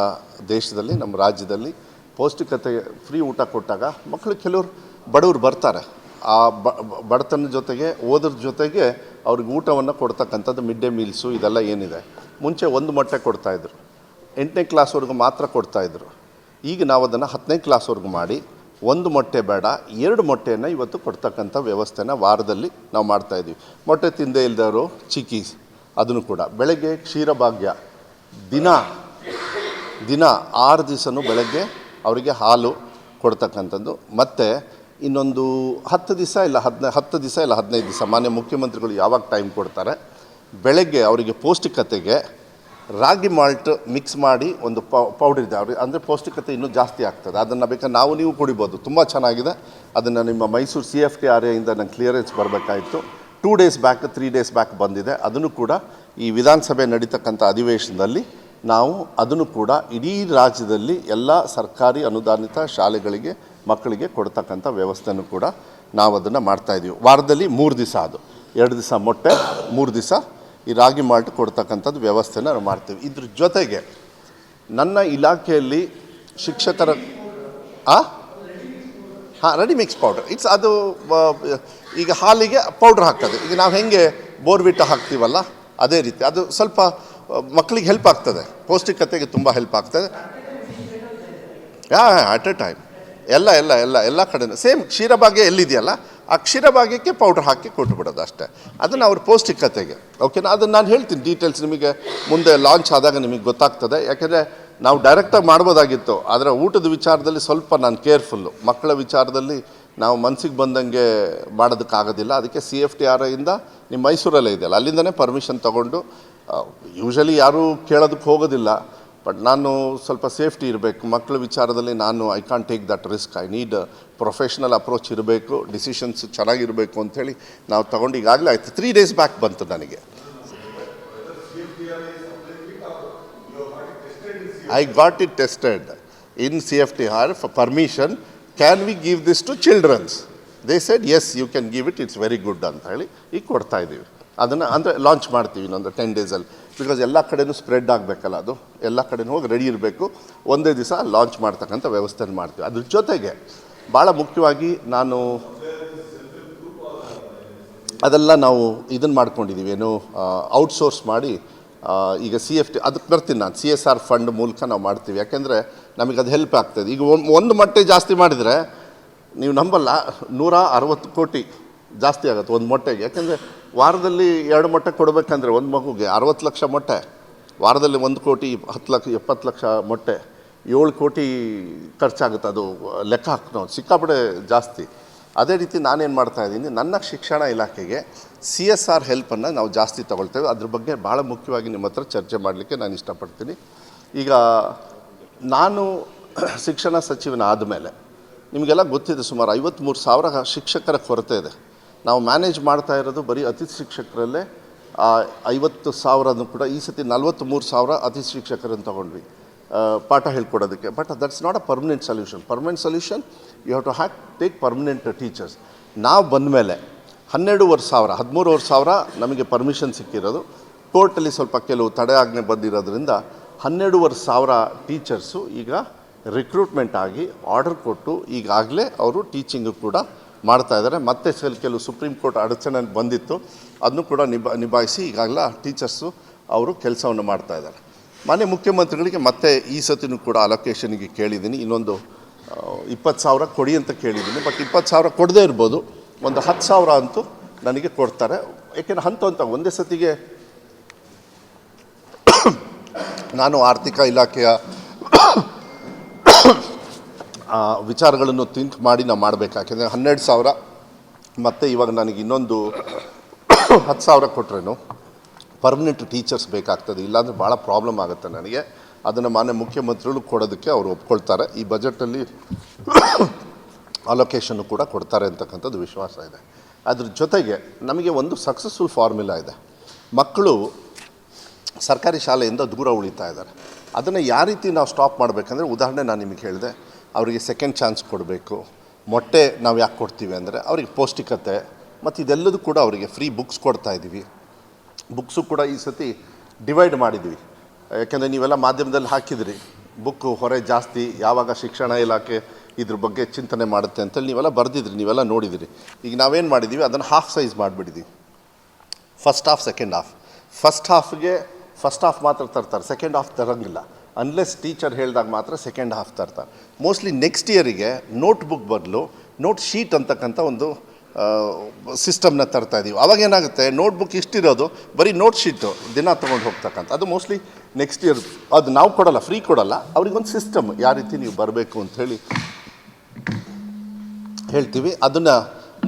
ದೇಶದಲ್ಲಿ, ನಮ್ಮ ರಾಜ್ಯದಲ್ಲಿ. ಪೌಷ್ಟಿಕತೆ ಫ್ರೀ ಊಟ ಕೊಟ್ಟಾಗ ಮಕ್ಕಳು, ಕೆಲವರು ಬಡವರು ಬರ್ತಾರೆ, ಆ ಬಡತನ ಜೊತೆಗೆ ಓದ್ರ ಜೊತೆಗೆ ಅವ್ರಿಗೆ ಊಟವನ್ನು ಕೊಡ್ತಕ್ಕಂಥದ್ದು ಮಿಡ್ ಡೇ ಮೀಲ್ಸು ಇದೆಲ್ಲ ಏನಿದೆ. ಮುಂಚೆ ಒಂದು ಮೊಟ್ಟೆ ಕೊಡ್ತಾಯಿದ್ರು, 8ನೇ ಕ್ಲಾಸ್ವರೆಗೂ ಮಾತ್ರ ಕೊಡ್ತಾಯಿದ್ರು. ಈಗ ನಾವು ಅದನ್ನು 10ನೇ ಕ್ಲಾಸ್ವರೆಗೂ ಮಾಡಿ, ಒಂದು ಮೊಟ್ಟೆ ಬೇಡ 2 ಮೊಟ್ಟೆಯನ್ನು ಇವತ್ತು ಕೊಡ್ತಕ್ಕಂಥ ವ್ಯವಸ್ಥೆನ ವಾರದಲ್ಲಿ ನಾವು ಮಾಡ್ತಾಯಿದ್ದೀವಿ. ಮೊಟ್ಟೆ ತಿಂದೇ ಇಲ್ಲದವರು ಚಿಕ್ಕೀಸ್, ಅದನ್ನು ಕೂಡ ಬೆಳಗ್ಗೆ ಕ್ಷೀರಭಾಗ್ಯ ದಿನ 6 ದಿವಸನೂ ಬೆಳಗ್ಗೆ ಅವರಿಗೆ ಹಾಲು ಕೊಡ್ತಕ್ಕಂಥದ್ದು. ಮತ್ತು ಇನ್ನೊಂದು 10 ದಿವಸ ಇಲ್ಲ 15 ದಿವಸ ಮಾನ್ಯ ಮುಖ್ಯಮಂತ್ರಿಗಳು ಯಾವಾಗ ಟೈಮ್ ಕೊಡ್ತಾರೆ, ಬೆಳಗ್ಗೆ ಅವರಿಗೆ ಪೌಷ್ಟಿಕತೆಗೆ ರಾಗಿ ಮಾಲ್ಟ್ ಮಿಕ್ಸ್ ಮಾಡಿ ಒಂದು ಪೌಡರ್ ಇದೆ ಅವ್ರಿಗೆ, ಅಂದರೆ ಪೌಷ್ಟಿಕತೆ ಇನ್ನೂ ಜಾಸ್ತಿ ಆಗ್ತದೆ. ಅದನ್ನು ಬೇಕಾದ್ರೆ ನೀವು ಕುಡಿಬೋದು, ತುಂಬ ಚೆನ್ನಾಗಿದೆ. ಅದನ್ನು ನಿಮ್ಮ ಮೈಸೂರು CFTRA ಇಂದ ನಂಗೆ ಕ್ಲಿಯರೆನ್ಸ್ ಬರಬೇಕಾಯಿತು. 2 ಡೇಸ್ ಬ್ಯಾಕ್ 3 ಡೇಸ್ ಬ್ಯಾಕ್ ಬಂದಿದೆ. ಅದನ್ನು ಕೂಡ ಈ ವಿಧಾನಸಭೆ ನಡೀತಕ್ಕಂಥ ಅಧಿವೇಶನದಲ್ಲಿ ನಾವು ಅದನ್ನು ಕೂಡ ಇಡೀ ರಾಜ್ಯದಲ್ಲಿ ಎಲ್ಲ ಸರ್ಕಾರಿ ಅನುದಾನಿತ ಶಾಲೆಗಳಿಗೆ ಮಕ್ಕಳಿಗೆ ಕೊಡ್ತಕ್ಕಂಥ ವ್ಯವಸ್ಥೆನೂ ಕೂಡ ನಾವು ಅದನ್ನು ಮಾಡ್ತಾಯಿದ್ದೀವಿ. ವಾರದಲ್ಲಿ 3 ದಿವಸ, ಅದು 2 ದಿವಸ ಮೊಟ್ಟೆ, 3 ದಿವಸ ಈ ರಾಗಿ ಮಾಲ್ಟ್ ಕೊಡ್ತಕ್ಕಂಥದ್ದು ವ್ಯವಸ್ಥೆನ ನಾವು ಮಾಡ್ತೀವಿ. ಇದ್ರ ಜೊತೆಗೆ ನನ್ನ ಇಲಾಖೆಯಲ್ಲಿ ಶಿಕ್ಷಕರ ರೆಡಿ ಮಿಕ್ಸ್ ಪೌಡರ್, ಅದು ಈಗ ಹಾಲಿಗೆ ಪೌಡ್ರ್ ಹಾಕೋದು. ಈಗ ನಾವು ಹೆಂಗೆ ಬೋರ್ವಿಟ ಹಾಕ್ತೀವಲ್ಲ ಅದೇ ರೀತಿ ಅದು ಸ್ವಲ್ಪ ಮಕ್ಕಳಿಗೆ ಹೆಲ್ಪ್ ಆಗ್ತದೆ, ಪೌಷ್ಟಿಕತೆಗೆ ತುಂಬ ಹೆಲ್ಪ್ ಆಗ್ತದೆ. ಅಟ್ ಎ ಟೈಮ್ ಎಲ್ಲ ಕಡೆನೂ ಸೇಮ್ ಕ್ಷೀರಭಾಗ್ಯ ಎಲ್ಲಿದೆಯಲ್ಲ ಆ ಕ್ಷೀರಭಾಗ್ಯಕ್ಕೆ ಪೌಡ್ರ್ ಹಾಕಿ ಕೊಟ್ಟುಬಿಡೋದು ಅಷ್ಟೇ. ಅದನ್ನು ಅವ್ರ ಪೌಷ್ಟಿಕತೆಗೆ ಓಕೆನಾ. ಅದನ್ನು ನಾನು ಹೇಳ್ತೀನಿ ಡೀಟೇಲ್ಸ್ ನಿಮಗೆ ಮುಂದೆ ಲಾಂಚ್ ಆದಾಗ ನಿಮಗೆ ಗೊತ್ತಾಗ್ತದೆ. ಯಾಕೆಂದರೆ ನಾವು ಡೈರೆಕ್ಟಾಗಿ ಮಾಡ್ಬೋದಾಗಿತ್ತು, ಆದರೆ ಊಟದ ವಿಚಾರದಲ್ಲಿ ಸ್ವಲ್ಪ ನಾನು ಕೇರ್ಫುಲ್ಲು. ಮಕ್ಕಳ ವಿಚಾರದಲ್ಲಿ ನಾವು ಮನಸ್ಸಿಗೆ ಬಂದಂಗೆ ಮಾಡೋದಕ್ಕಾಗೋದಿಲ್ಲ. ಅದಕ್ಕೆ CFTRA ಇಂದ ನಿಮ್ಮ ಮೈಸೂರಲ್ಲೇ ಇದೆಯಲ್ಲ ಅಲ್ಲಿಂದನೇ ಪರ್ಮಿಷನ್ ತೊಗೊಂಡು, ಯೂಶಲಿ ಯಾರೂ ಕೇಳೋದಕ್ಕೆ ಹೋಗೋದಿಲ್ಲ. ಬಟ್ ನಾನು ಸ್ವಲ್ಪ ಸೇಫ್ಟಿ ಇರಬೇಕು ಮಕ್ಕಳ ವಿಚಾರದಲ್ಲಿ. I can't take that risk. I need professional approach ಇರಬೇಕು, ಡಿಸಿಷನ್ಸ್ ಚೆನ್ನಾಗಿರಬೇಕು ಅಂಥೇಳಿ ನಾವು ತೊಗೊಂಡು ಈಗಾಗಲೇ ಆಯಿತು. 3 ಡೇಸ್ ಬ್ಯಾಕ್ ಬಂತು ನನಗೆ. I got it tested in CFTR for permission. Can we give this to children's? They said yes you can give it's very good ಅಂತ ಹೇಳಿ ಈಗ ಕೊಡ್ತಾ ಇದ್ದೀವಿ. ಅದನ್ನು ಅಂದರೆ ಲಾಂಚ್ ಮಾಡ್ತೀವಿ ಇನ್ನೊಂದು 10 ಡೇಸಲ್ಲಿ, ಬಿಕಾಸ್ ಎಲ್ಲ ಕಡೆಯೂ ಸ್ಪ್ರೆಡ್ ಆಗಬೇಕಲ್ಲ, ಅದು ಎಲ್ಲ ಕಡೆಯೂ ಹೋಗಿ ರೆಡಿ ಇರಬೇಕು. ಒಂದೇ ದಿವಸ ಲಾಂಚ್ ಮಾಡ್ತಕ್ಕಂಥ ವ್ಯವಸ್ಥೆ ಮಾಡ್ತೀವಿ. ಅದ್ರ ಜೊತೆಗೆ ಭಾಳ ಮುಖ್ಯವಾಗಿ ನಾನು ಅದೆಲ್ಲ ನಾವು ಇದನ್ನು ಮಾಡ್ಕೊಂಡಿದ್ದೀವಿ, ಏನು ಔಟ್ಸೋರ್ಸ್ ಮಾಡಿ ಈಗ CFT ಅದಕ್ಕೆ ಬರ್ತೀನಿ ನಾನು, CSR ಫಂಡ್ ಮೂಲಕ ನಾವು ಮಾಡ್ತೀವಿ. ಯಾಕೆಂದರೆ ನಮಗೆ ಅದು ಹೆಲ್ಪ್ ಆಗ್ತದೆ. ಈಗ ಒಂದು ಮೊಟ್ಟೆ ಜಾಸ್ತಿ ಮಾಡಿದರೆ ನೀವು ನಂಬಲ್ಲ, 160 ಕೋಟಿ ಜಾಸ್ತಿ ಆಗುತ್ತೆ ಒಂದು ಮೊಟ್ಟೆಗೆ. ಯಾಕೆಂದರೆ ವಾರದಲ್ಲಿ 2 ಮೊಟ್ಟೆ ಕೊಡಬೇಕಂದ್ರೆ ಒಂದು ಮಗುಗೆ 60 ಲಕ್ಷ ಮೊಟ್ಟೆ, ವಾರದಲ್ಲಿ 1 ಕೋಟಿ 10 ಲಕ್ಷ 70 ಲಕ್ಷ ಮೊಟ್ಟೆ, 7 ಕೋಟಿ ಖರ್ಚಾಗುತ್ತೆ. ಅದು ಲೆಕ್ಕ ಹಾಕಿ ಸಿಕ್ಕಾಪಡೆ ಜಾಸ್ತಿ. ಅದೇ ರೀತಿ ನಾನೇನು ಮಾಡ್ತಾಯಿದ್ದೀನಿ, ನನ್ನ ಶಿಕ್ಷಣ ಇಲಾಖೆಗೆ CSR ಹೆಲ್ಪನ್ನು ನಾವು ಜಾಸ್ತಿ ತೊಗೊಳ್ತೇವೆ. ಅದ್ರ ಬಗ್ಗೆ ಭಾಳ ಮುಖ್ಯವಾಗಿ ನಿಮ್ಮ ಹತ್ರ ಚರ್ಚೆ ಮಾಡಲಿಕ್ಕೆ ನಾನು ಇಷ್ಟಪಡ್ತೀನಿ. ಈಗ ನಾನು ಶಿಕ್ಷಣ ಸಚಿವನಾದ ಮೇಲೆ ನಿಮಗೆಲ್ಲ ಗೊತ್ತಿದೆ, ಸುಮಾರು 53,000 ಶಿಕ್ಷಕರ ಕೊರತೆ ಇದೆ. ನಾವು ಮ್ಯಾನೇಜ್ ಮಾಡ್ತಾ ಇರೋದು ಬರೀ ಅತಿಥಿ ಶಿಕ್ಷಕರಲ್ಲೇ 50,000 ಕೂಡ. ಈ ಸತಿ 43,000 ಅತಿಥಿ ಶಿಕ್ಷಕರನ್ನು ತೊಗೊಂಡ್ವಿ ಪಾಠ ಹೇಳ್ಕೊಡೋದಕ್ಕೆ. But that's not a permanent solution. Permanent solution you have to take permanent teachers. ನಾವು ಬಂದ ಮೇಲೆ 13,500 ನಮಗೆ ಪರ್ಮಿಷನ್ ಸಿಕ್ಕಿರೋದು. ಕೋರ್ಟಲ್ಲಿ ಸ್ವಲ್ಪ ಕೆಲವು ತಡೆ ಆಜ್ಞೆ ಬಂದಿರೋದ್ರಿಂದ 12,500 ಟೀಚರ್ಸು ಈಗ ರಿಕ್ರೂಟ್ಮೆಂಟ್ ಆಗಿ ಆರ್ಡರ್ ಕೊಟ್ಟು ಈಗಾಗಲೇ ಅವರು ಟೀಚಿಂಗು ಕೂಡ ಮಾಡ್ತಾಯಿದ್ದಾರೆ. ಮತ್ತೆ ಕೆಲವು ಸುಪ್ರೀಂ ಕೋರ್ಟ್ ಅಡಚಣೆ ಬಂದಿತ್ತು, ಅದನ್ನು ಕೂಡ ನಿಭಾಯಿಸಿ ಈಗಾಗಲೇ ಟೀಚರ್ಸು ಅವರು ಕೆಲಸವನ್ನು ಮಾಡ್ತಾಯಿದ್ದಾರೆ. ಮಾನ್ಯ ಮುಖ್ಯಮಂತ್ರಿಗಳಿಗೆ ಮತ್ತೆ ಈ ಸತಿನೂ ಕೂಡ ಅಲೋಕೇಶನ್ಗೆ ಕೇಳಿದ್ದೀನಿ, ಇನ್ನೊಂದು 20,000 ಕೊಡಿ ಅಂತ ಕೇಳಿದ್ದೀನಿ. ಬಟ್ 20,000 ಕೊಡದೇ ಇರ್ಬೋದು, ಒಂದು 10,000 ಅಂತೂ ನನಗೆ ಕೊಡ್ತಾರೆ. ಏಕೆಂದರೆ ಹಂತ ಒಂದೇ ಸತಿಗೆ ನಾನು ಆರ್ಥಿಕ ಇಲಾಖೆಯ ವಿಚಾರಗಳನ್ನು ಥಿಂಕ್ ಮಾಡಿ ನಾವು ಮಾಡಬೇಕು. ಯಾಕೆಂದರೆ 12,000 ಮತ್ತು ಇವಾಗ ನನಗೆ ಇನ್ನೊಂದು 10,000 ಕೊಟ್ರೇನು ಪರ್ಮನೆಂಟ್ ಟೀಚರ್ಸ್ ಬೇಕಾಗ್ತದೆ. ಇಲ್ಲಾಂದರೆ ಭಾಳ ಪ್ರಾಬ್ಲಮ್ ಆಗುತ್ತೆ ನನಗೆ. ಅದನ್ನು ಮಾನ್ಯ ಮುಖ್ಯಮಂತ್ರಿಗಳು ಕೊಡೋದಕ್ಕೆ ಅವರು ಒಪ್ಕೊಳ್ತಾರೆ. ಈ ಬಜೆಟಲ್ಲಿ ಅಲೋಕೇಶನ್ನು ಕೂಡ ಕೊಡ್ತಾರೆ ಅಂತಕ್ಕಂಥದ್ದು ವಿಶ್ವಾಸ ಇದೆ. ಅದ್ರ ಜೊತೆಗೆ ನಮಗೆ ಒಂದು ಸಕ್ಸಸ್ಫುಲ್ ಫಾರ್ಮುಲಾ ಇದೆ. ಮಕ್ಕಳು ಸರ್ಕಾರಿ ಶಾಲೆಯಿಂದ ದೂರ ಉಳಿತಾ ಇದ್ದಾರೆ. ಅದನ್ನು ಯಾವ ರೀತಿ ನಾವು ಸ್ಟಾಪ್ ಮಾಡಬೇಕಂದ್ರೆ, ಉದಾಹರಣೆ ನಾನು ನಿಮಗೆ ಹೇಳಿದೆ, ಅವರಿಗೆ ಸೆಕೆಂಡ್ ಚಾನ್ಸ್ ಕೊಡಬೇಕು. ಮೊಟ್ಟೆ ನಾವು ಯಾಕೆ ಕೊಡ್ತೀವಿ ಅಂದರೆ ಅವರಿಗೆ ಪೌಷ್ಟಿಕತೆ, ಮತ್ತು ಇದೆಲ್ಲದೂ ಕೂಡ ಅವರಿಗೆ ಫ್ರೀ ಬುಕ್ಸ್ ಕೊಡ್ತಾಯಿದ್ದೀವಿ. ಬುಕ್ಸು ಕೂಡ ಈ ಸತಿ ಡಿವೈಡ್ ಮಾಡಿದ್ದೀವಿ. ಯಾಕೆಂದರೆ ನೀವೆಲ್ಲ ಮಾಧ್ಯಮದಲ್ಲಿ ಹಾಕಿದಿರಿ ಬುಕ್ಕು ಹೊರೆ ಜಾಸ್ತಿ, ಯಾವಾಗ ಶಿಕ್ಷಣ ಇಲಾಖೆ ಇದ್ರ ಬಗ್ಗೆ ಚಿಂತನೆ ಮಾಡುತ್ತೆ ಅಂತೇಳಿ ನೀವೆಲ್ಲ ಬರೆದಿದ್ರಿ, ನೀವೆಲ್ಲ ನೋಡಿದಿರಿ. ಈಗ ನಾವೇನು ಮಾಡಿದ್ದೀವಿ, ಅದನ್ನು ಹಾಫ್ ಸೈಜ್ ಮಾಡಿಬಿಟ್ಟಿದ್ದೀವಿ. First half, second half. First half ಮಾತ್ರ ತರ್ತಾರೆ, ಸೆಕೆಂಡ್ ಹಾಫ್ ತರಂಗಿಲ್ಲ. ಅನ್ಲೆಸ್ ಟೀಚರ್ ಹೇಳಿದಾಗ ಮಾತ್ರ ಸೆಕೆಂಡ್ ಹಾಫ್ ತರ್ತಾರೆ. ಮೋಸ್ಟ್ಲಿ ನೆಕ್ಸ್ಟ್ ಇಯರಿಗೆ ನೋಟ್ ಬುಕ್ ಬದಲು ನೋಟ್ ಶೀಟ್ ಅಂತಕ್ಕಂಥ ಒಂದು ಸಿಸ್ಟಮ್ನ ತರ್ತಾ ಇದ್ದೀವಿ. ಅವಾಗೇನಾಗುತ್ತೆ, ನೋಟ್ಬುಕ್ ಇಷ್ಟಿರೋದು ಬರೀ ನೋಟ್ ಶೀಟು ದಿನ ತೊಗೊಂಡು ಹೋಗ್ತಕ್ಕಂಥ, ಅದು ಮೋಸ್ಟ್ಲಿ ನೆಕ್ಸ್ಟ್ ಇಯರ್ ಅದು ನಾವು ಕೊಡೋಲ್ಲ, ಫ್ರೀ ಕೊಡೋಲ್ಲ, ಅವ್ರಿಗೊಂದು ಸಿಸ್ಟಮ್ ಯಾವ ರೀತಿ ನೀವು ಬರಬೇಕು ಅಂಥೇಳಿ ಹೇಳ್ತೀವಿ. ಅದನ್ನು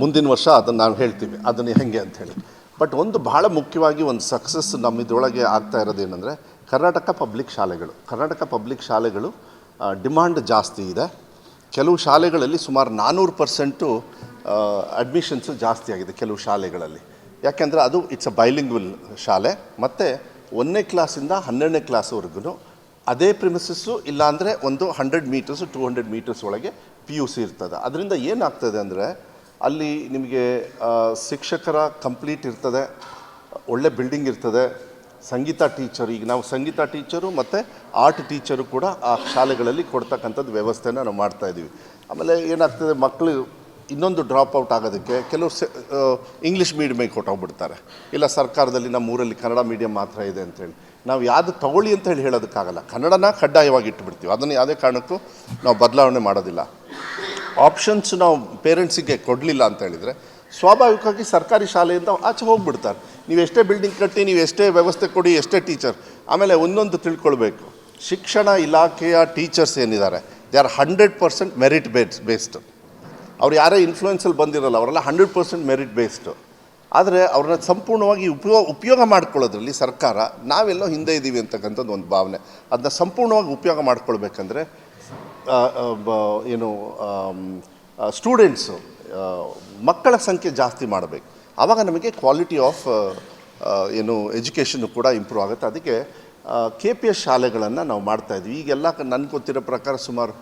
ಮುಂದಿನ ವರ್ಷ ಅದನ್ನು ನಾವು ಹೇಳ್ತೀವಿ ಅದನ್ನು ಹೆಂಗೆ ಅಂಥೇಳಿ. ಬಟ್ ಒಂದು ಭಾಳ ಮುಖ್ಯವಾಗಿ ಒಂದು ಸಕ್ಸಸ್ ನಮ್ಮಿದ್ರೊಳಗೆ ಆಗ್ತಾ ಇರೋದೇನೆಂದರೆ, ಕರ್ನಾಟಕ ಪಬ್ಲಿಕ್ ಶಾಲೆಗಳು ಡಿಮಾಂಡ್ ಜಾಸ್ತಿ ಇದೆ. ಕೆಲವು ಶಾಲೆಗಳಲ್ಲಿ ಸುಮಾರು 400% ಅಡ್ಮಿಷನ್ಸು ಜಾಸ್ತಿ ಆಗಿದೆ ಕೆಲವು ಶಾಲೆಗಳಲ್ಲಿ. ಯಾಕೆಂದರೆ ಅದು ಇಟ್ಸ್ ಅ ಬೈಲಿಂಗ್ವಲ್ ಶಾಲೆ, ಮತ್ತು 1ನೇ ಕ್ಲಾಸಿಂದ 12ನೇ ಕ್ಲಾಸ್ವರೆಗೂ ಅದೇ ಪ್ರಿಮಿಸಸ್ಸು, ಇಲ್ಲಾಂದರೆ ಒಂದು 100 ಮೀಟರ್ಸು 200 ಮೀಟರ್ಸ್ ಒಳಗೆ PUC ಇರ್ತದೆ. ಅದರಿಂದ ಏನಾಗ್ತದೆ ಅಂದರೆ, ಅಲ್ಲಿ ನಿಮಗೆ ಶಿಕ್ಷಕರ ಕಂಪ್ಲೀಟ್ ಇರ್ತದೆ, ಒಳ್ಳೆ ಬಿಲ್ಡಿಂಗ್ ಇರ್ತದೆ, ಸಂಗೀತ ಟೀಚರು, ಈಗ ನಾವು ಸಂಗೀತ ಟೀಚರು ಮತ್ತು ಆರ್ಟ್ ಟೀಚರು ಕೂಡ ಆ ಶಾಲೆಗಳಲ್ಲಿ ಕೊಡ್ತಕ್ಕಂಥದ್ದು ವ್ಯವಸ್ಥೆನ ನಾವು ಮಾಡ್ತಾಯಿದ್ದೀವಿ. ಆಮೇಲೆ ಏನಾಗ್ತದೆ, ಮಕ್ಕಳು ಇನ್ನೊಂದು ಡ್ರಾಪ್ ಔಟ್ ಆಗೋದಕ್ಕೆ ಕೆಲವು ಇಂಗ್ಲೀಷ್ ಮೀಡಿಯಮಿಗೆ ಕೊಟ್ಟೋಗ್ಬಿಡ್ತಾರೆ, ಇಲ್ಲ ಸರ್ಕಾರದಲ್ಲಿ ನಮ್ಮ ಊರಲ್ಲಿ ಕನ್ನಡ ಮೀಡಿಯಮ್ ಮಾತ್ರ ಇದೆ ಅಂಥೇಳಿ. ನಾವು ಯಾವುದು ತಗೊಳ್ಳಿ ಅಂತ ಹೇಳೋದಕ್ಕಾಗಲ್ಲ, ಕನ್ನಡನ ಕಡ್ಡಾಯವಾಗಿ ಇಟ್ಬಿಡ್ತೀವಿ. ಅದನ್ನು ಯಾವುದೇ ಕಾರಣಕ್ಕೂ ನಾವು ಬದಲಾವಣೆ ಮಾಡೋದಿಲ್ಲ. ಆಪ್ಷನ್ಸ್ ನಾವು ಪೇರೆಂಟ್ಸಿಗೆ ಕೊಡಲಿಲ್ಲ ಅಂತ ಹೇಳಿದರೆ ಸ್ವಾಭಾವಿಕವಾಗಿ ಸರ್ಕಾರಿ ಶಾಲೆಯಿಂದ ಆಚೆ ಹೋಗ್ಬಿಡ್ತಾರೆ. ನೀವು ಎಷ್ಟೇ ಬಿಲ್ಡಿಂಗ್ ಕಟ್ಟಿ, ನೀವು ಎಷ್ಟೇ ವ್ಯವಸ್ಥೆ ಕೊಡಿ, ಎಷ್ಟೇ ಟೀಚರ್. ಆಮೇಲೆ ಒಂದೊಂದು ತಿಳ್ಕೊಳ್ಬೇಕು, ಶಿಕ್ಷಣ ಇಲಾಖೆಯ ಟೀಚರ್ಸ್ ಏನಿದ್ದಾರೆ, ದೇ ಆರ್ 100% ಮೆರಿಟ್ ಬೇಸ್ಡ್. ಅವ್ರು ಯಾರೇ ಇನ್ಫ್ಲೂಯೆನ್ಸಲ್ಲಿ ಬಂದಿರಲ್ಲ, ಅವರೆಲ್ಲ 100% ಮೆರಿಟ್ ಬೇಸ್ಡು. ಆದರೆ ಅವ್ರನ್ನ ಸಂಪೂರ್ಣವಾಗಿ ಉಪಯೋಗ ಮಾಡ್ಕೊಳ್ಳೋದ್ರಲ್ಲಿ ಸರ್ಕಾರ ನಾವೆಲ್ಲೋ ಹಿಂದೆ ಇದ್ದೀವಿ ಅಂತಕ್ಕಂಥದ್ದು ಒಂದು ಭಾವನೆ. ಅದನ್ನ ಸಂಪೂರ್ಣವಾಗಿ ಉಪಯೋಗ ಮಾಡ್ಕೊಳ್ಬೇಕಂದ್ರೆ ಸ್ಟೂಡೆಂಟ್ಸು ಮಕ್ಕಳ ಸಂಖ್ಯೆ ಜಾಸ್ತಿ ಮಾಡಬೇಕು. ಆವಾಗ ನಮಗೆ ಕ್ವಾಲಿಟಿ ಆಫ್ ಎಜುಕೇಷನ್ನು ಕೂಡ ಇಂಪ್ರೂವ್ ಆಗುತ್ತೆ. ಅದಕ್ಕೆ KPS ಶಾಲೆಗಳನ್ನು ನಾವು ಮಾಡ್ತಾಯಿದ್ವಿ. ಈಗೆಲ್ಲ ನನಗೆ ಗೊತ್ತಿರೋ ಪ್ರಕಾರ ಸುಮಾರು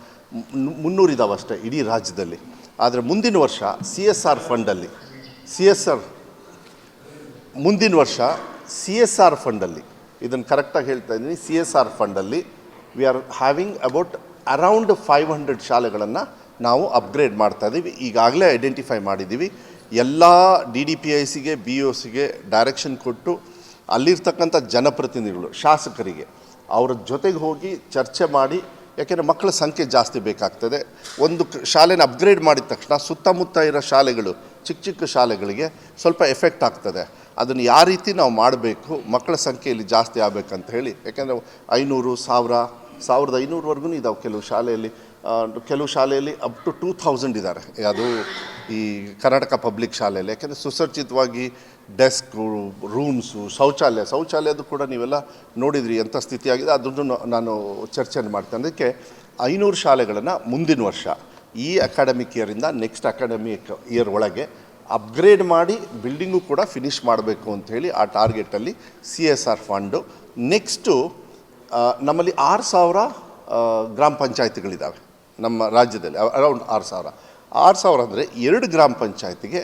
300 ಇದ್ದಾವೆ ಅಷ್ಟೇ ಇಡೀ ರಾಜ್ಯದಲ್ಲಿ. ಆದರೆ ಮುಂದಿನ ವರ್ಷ CSR ಫಂಡಲ್ಲಿ ಮುಂದಿನ ವರ್ಷ CSR ಫಂಡಲ್ಲಿ ಇದನ್ನು ಕರೆಕ್ಟಾಗಿ ಹೇಳ್ತಾ ಇದ್ದೀನಿ, CSR ಫಂಡಲ್ಲಿ we are having about around 500 ಶಾಲೆಗಳನ್ನು ನಾವು ಅಪ್ಗ್ರೇಡ್ ಮಾಡ್ತಾ ಇದ್ದೀವಿ. ಈಗಾಗಲೇ ಐಡೆಂಟಿಫೈ ಮಾಡಿದ್ದೀವಿ. ಎಲ್ಲ DDPICಗೆ BOCಗೆ ಡೈರೆಕ್ಷನ್ ಕೊಟ್ಟು ಅಲ್ಲಿರ್ತಕ್ಕಂಥ ಜನಪ್ರತಿನಿಧಿಗಳು, ಶಾಸಕರಿಗೆ ಅವರ ಜೊತೆಗೆ ಹೋಗಿ ಚರ್ಚೆ ಮಾಡಿ, ಯಾಕೆಂದರೆ ಮಕ್ಕಳ ಸಂಖ್ಯೆ ಜಾಸ್ತಿ ಬೇಕಾಗ್ತದೆ. ಒಂದು ಶಾಲೆನ ಅಪ್ಗ್ರೇಡ್ ಮಾಡಿದ ತಕ್ಷಣ ಸುತ್ತಮುತ್ತ ಇರೋ ಶಾಲೆಗಳು, ಚಿಕ್ಕ ಚಿಕ್ಕ ಶಾಲೆಗಳಿಗೆ ಸ್ವಲ್ಪ ಎಫೆಕ್ಟ್ ಆಗ್ತದೆ. ಅದನ್ನು ಯಾವ ರೀತಿ ನಾವು ಮಾಡಬೇಕು, ಮಕ್ಕಳ ಸಂಖ್ಯೆಯಲ್ಲಿ ಜಾಸ್ತಿ ಆಗಬೇಕಂತ ಹೇಳಿ, ಯಾಕೆಂದರೆ 500, 1000, 1500ವರೆಗೂ ಇದ್ದಾವೆ ಕೆಲವು ಶಾಲೆಯಲ್ಲಿ ಅಪ್ ಟು 2000 ಇದ್ದಾರೆ. ಅದು ಈ ಕರ್ನಾಟಕ ಪಬ್ಲಿಕ್ ಶಾಲೆಯಲ್ಲಿ, ಯಾಕೆಂದರೆ ಸುಸಜ್ಜಿತವಾಗಿ ಡೆಸ್ಕು, ರೂಮ್ಸು, ಶೌಚಾಲಯದು ಕೂಡ ನೀವೆಲ್ಲ ನೋಡಿದ್ರಿ ಎಂಥ ಸ್ಥಿತಿಯಾಗಿದೆ. ಅದನ್ನು ನಾನು ಚರ್ಚೆ ಮಾಡ್ತೇನೆ. ಅದಕ್ಕೆ 500 ಶಾಲೆಗಳನ್ನು ಮುಂದಿನ ವರ್ಷ ಈ ಅಕಾಡೆಮಿಕ್ ಇಯರಿಂದ ನೆಕ್ಸ್ಟ್ ಅಕಾಡೆಮಿಕ್ ಇಯರ್ ಒಳಗೆ ಅಪ್ಗ್ರೇಡ್ ಮಾಡಿ ಬಿಲ್ಡಿಂಗು ಕೂಡ ಫಿನಿಷ್ ಮಾಡಬೇಕು ಅಂಥೇಳಿ ಆ ಟಾರ್ಗೆಟಲ್ಲಿ CSR ಫಂಡು. ನೆಕ್ಸ್ಟು ನಮ್ಮಲ್ಲಿ 6000 ಗ್ರಾಮ ಪಂಚಾಯತಿಗಳಿದ್ದಾವೆ ನಮ್ಮ ರಾಜ್ಯದಲ್ಲಿ, ಅರೌಂಡ್ 6000 ಅಂದರೆ 2 ಗ್ರಾಮ ಪಂಚಾಯತಿಗೆ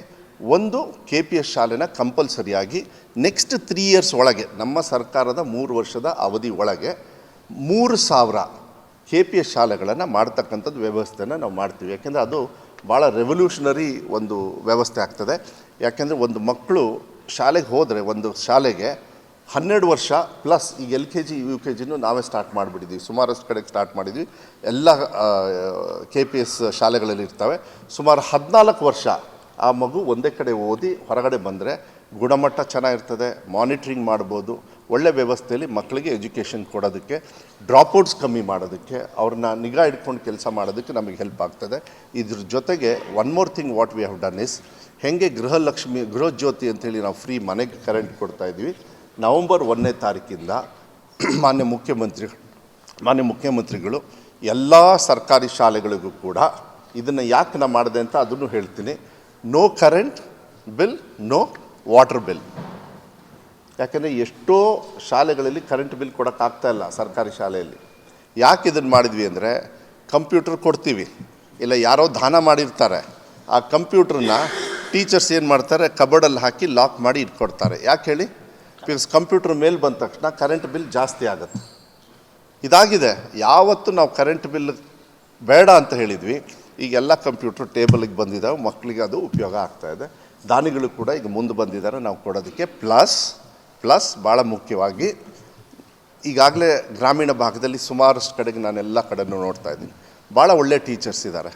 ಒಂದು KPS ಶಾಲೆನ ಕಂಪಲ್ಸರಿಯಾಗಿ ನೆಕ್ಸ್ಟ್ 3 ಇಯರ್ಸ್ ಒಳಗೆ, ನಮ್ಮ ಸರ್ಕಾರದ 3 ವರ್ಷದ ಅವಧಿ ಒಳಗೆ 3000 KPS ಶಾಲೆಗಳನ್ನು ಮಾಡ್ತಕ್ಕಂಥದ್ದು ವ್ಯವಸ್ಥೆನ ನಾವು ಮಾಡ್ತೀವಿ. ಯಾಕೆಂದರೆ ಅದು ಭಾಳ ರೆವಲ್ಯೂಷನರಿ ಒಂದು ವ್ಯವಸ್ಥೆ ಆಗ್ತದೆ. ಯಾಕೆಂದರೆ ಒಂದು ಮಕ್ಕಳು ಶಾಲೆಗೆ ಹೋದರೆ, ಒಂದು ಶಾಲೆಗೆ 12 ವರ್ಷ ಪ್ಲಸ್, ಈಗ LKG UKGನೂ ನಾವೇ ಸ್ಟಾರ್ಟ್ ಮಾಡಿಬಿಟ್ಟಿದ್ವಿ, ಸುಮಾರಷ್ಟು ಕಡೆಗೆ ಸ್ಟಾರ್ಟ್ ಮಾಡಿದ್ವಿ. ಎಲ್ಲ KPS ಶಾಲೆಗಳಲ್ಲಿ ಇರ್ತವೆ. ಸುಮಾರು 14 ವರ್ಷ ಆ ಮಗು ಒಂದೇ ಕಡೆ ಓದಿ ಹೊರಗಡೆ ಬಂದರೆ ಗುಣಮಟ್ಟ ಚೆನ್ನಾಗಿರ್ತದೆ, ಮಾನಿಟ್ರಿಂಗ್ ಮಾಡ್ಬೋದು. ಒಳ್ಳೆ ವ್ಯವಸ್ಥೆಯಲ್ಲಿ ಮಕ್ಕಳಿಗೆ ಎಜುಕೇಷನ್ ಕೊಡೋದಕ್ಕೆ, ಡ್ರಾಪ್ಔಟ್ಸ್ ಕಮ್ಮಿ ಮಾಡೋದಕ್ಕೆ, ಅವ್ರನ್ನ ನಿಗಾ ಇಟ್ಕೊಂಡು ಕೆಲಸ ಮಾಡೋದಕ್ಕೆ ನಮಗೆ ಹೆಲ್ಪ್ ಆಗ್ತದೆ. ಇದ್ರ ಜೊತೆಗೆ one more thing what we have done is, ಹೇಗೆ ಗೃಹಜ್ಯೋತಿ ಅಂತೇಳಿ ನಾವು ಫ್ರೀ ಮನೆಗೆ ಕರೆಂಟ್ ಕೊಡ್ತಾಯಿದ್ವಿ. ನವಂಬರ್ 1ನೇ ತಾರೀಕಿಂದ ಮಾನ್ಯ ಮುಖ್ಯಮಂತ್ರಿಗಳು ಎಲ್ಲ ಸರ್ಕಾರಿ ಶಾಲೆಗಳಿಗೂ ಕೂಡ ಇದನ್ನು ಯಾಕೆ ನಾನು ಮಾಡಿದೆ ಅಂತ ಅದನ್ನು ಹೇಳ್ತೀನಿ. No current bill, no water bill. ಯಾಕೆಂದರೆ ಎಷ್ಟೋ ಶಾಲೆಗಳಲ್ಲಿ ಕರೆಂಟ್ ಬಿಲ್ ಕೊಡೋಕ್ಕಾಗ್ತಾಯಿಲ್ಲ ಸರ್ಕಾರಿ ಶಾಲೆಯಲ್ಲಿ. ಯಾಕೆ ಇದನ್ನು ಮಾಡಿದ್ವಿ ಅಂದರೆ, ಕಂಪ್ಯೂಟರ್ ಕೊಡ್ತೀವಿ, ಇಲ್ಲ ಯಾರೋ ದಾನ ಮಾಡಿರ್ತಾರೆ, ಆ ಕಂಪ್ಯೂಟ್ರನ್ನ ಟೀಚರ್ಸ್ ಏನು ಮಾಡ್ತಾರೆ, ಕಬೋರ್ಡಲ್ಲಿ ಹಾಕಿ ಲಾಕ್ ಮಾಡಿ ಇಟ್ಕೊಡ್ತಾರೆ. ಯಾಕೆ ಹೇಳಿ? ಬಿಕಾಸ್ ಕಂಪ್ಯೂಟ್ರ್ ಮೇಲೆ ಬಂದ ತಕ್ಷಣ ಕರೆಂಟ್ ಬಿಲ್ ಜಾಸ್ತಿ ಆಗುತ್ತೆ. ಇದಾಗಿದೆ. ಯಾವತ್ತು ನಾವು ಕರೆಂಟ್ ಬಿಲ್ ಬೇಡ ಅಂತ ಹೇಳಿದ್ವಿ, ಈಗೆಲ್ಲ ಕಂಪ್ಯೂಟ್ರ್ ಟೇಬಲಿಗೆ ಬಂದಿದ್ದಾವೆ, ಮಕ್ಕಳಿಗೆ ಅದು ಉಪಯೋಗ ಆಗ್ತಾಯಿದೆ. ದಾನಿಗಳು ಕೂಡ ಈಗ ಮುಂದೆ ಬಂದಿದ್ದಾರೆ ನಾವು ಕೊಡೋದಕ್ಕೆ. ಪ್ಲಸ್ ಭಾಳ ಮುಖ್ಯವಾಗಿ ಈಗಾಗಲೇ ಗ್ರಾಮೀಣ ಭಾಗದಲ್ಲಿ ಸುಮಾರಷ್ಟು ಕಡೆಗೆ ನಾನೆಲ್ಲ ಕಡೆನೂ ನೋಡ್ತಾ ಇದ್ದೀನಿ, ಭಾಳ ಒಳ್ಳೆ ಟೀಚರ್ಸ್ ಇದ್ದಾರೆ.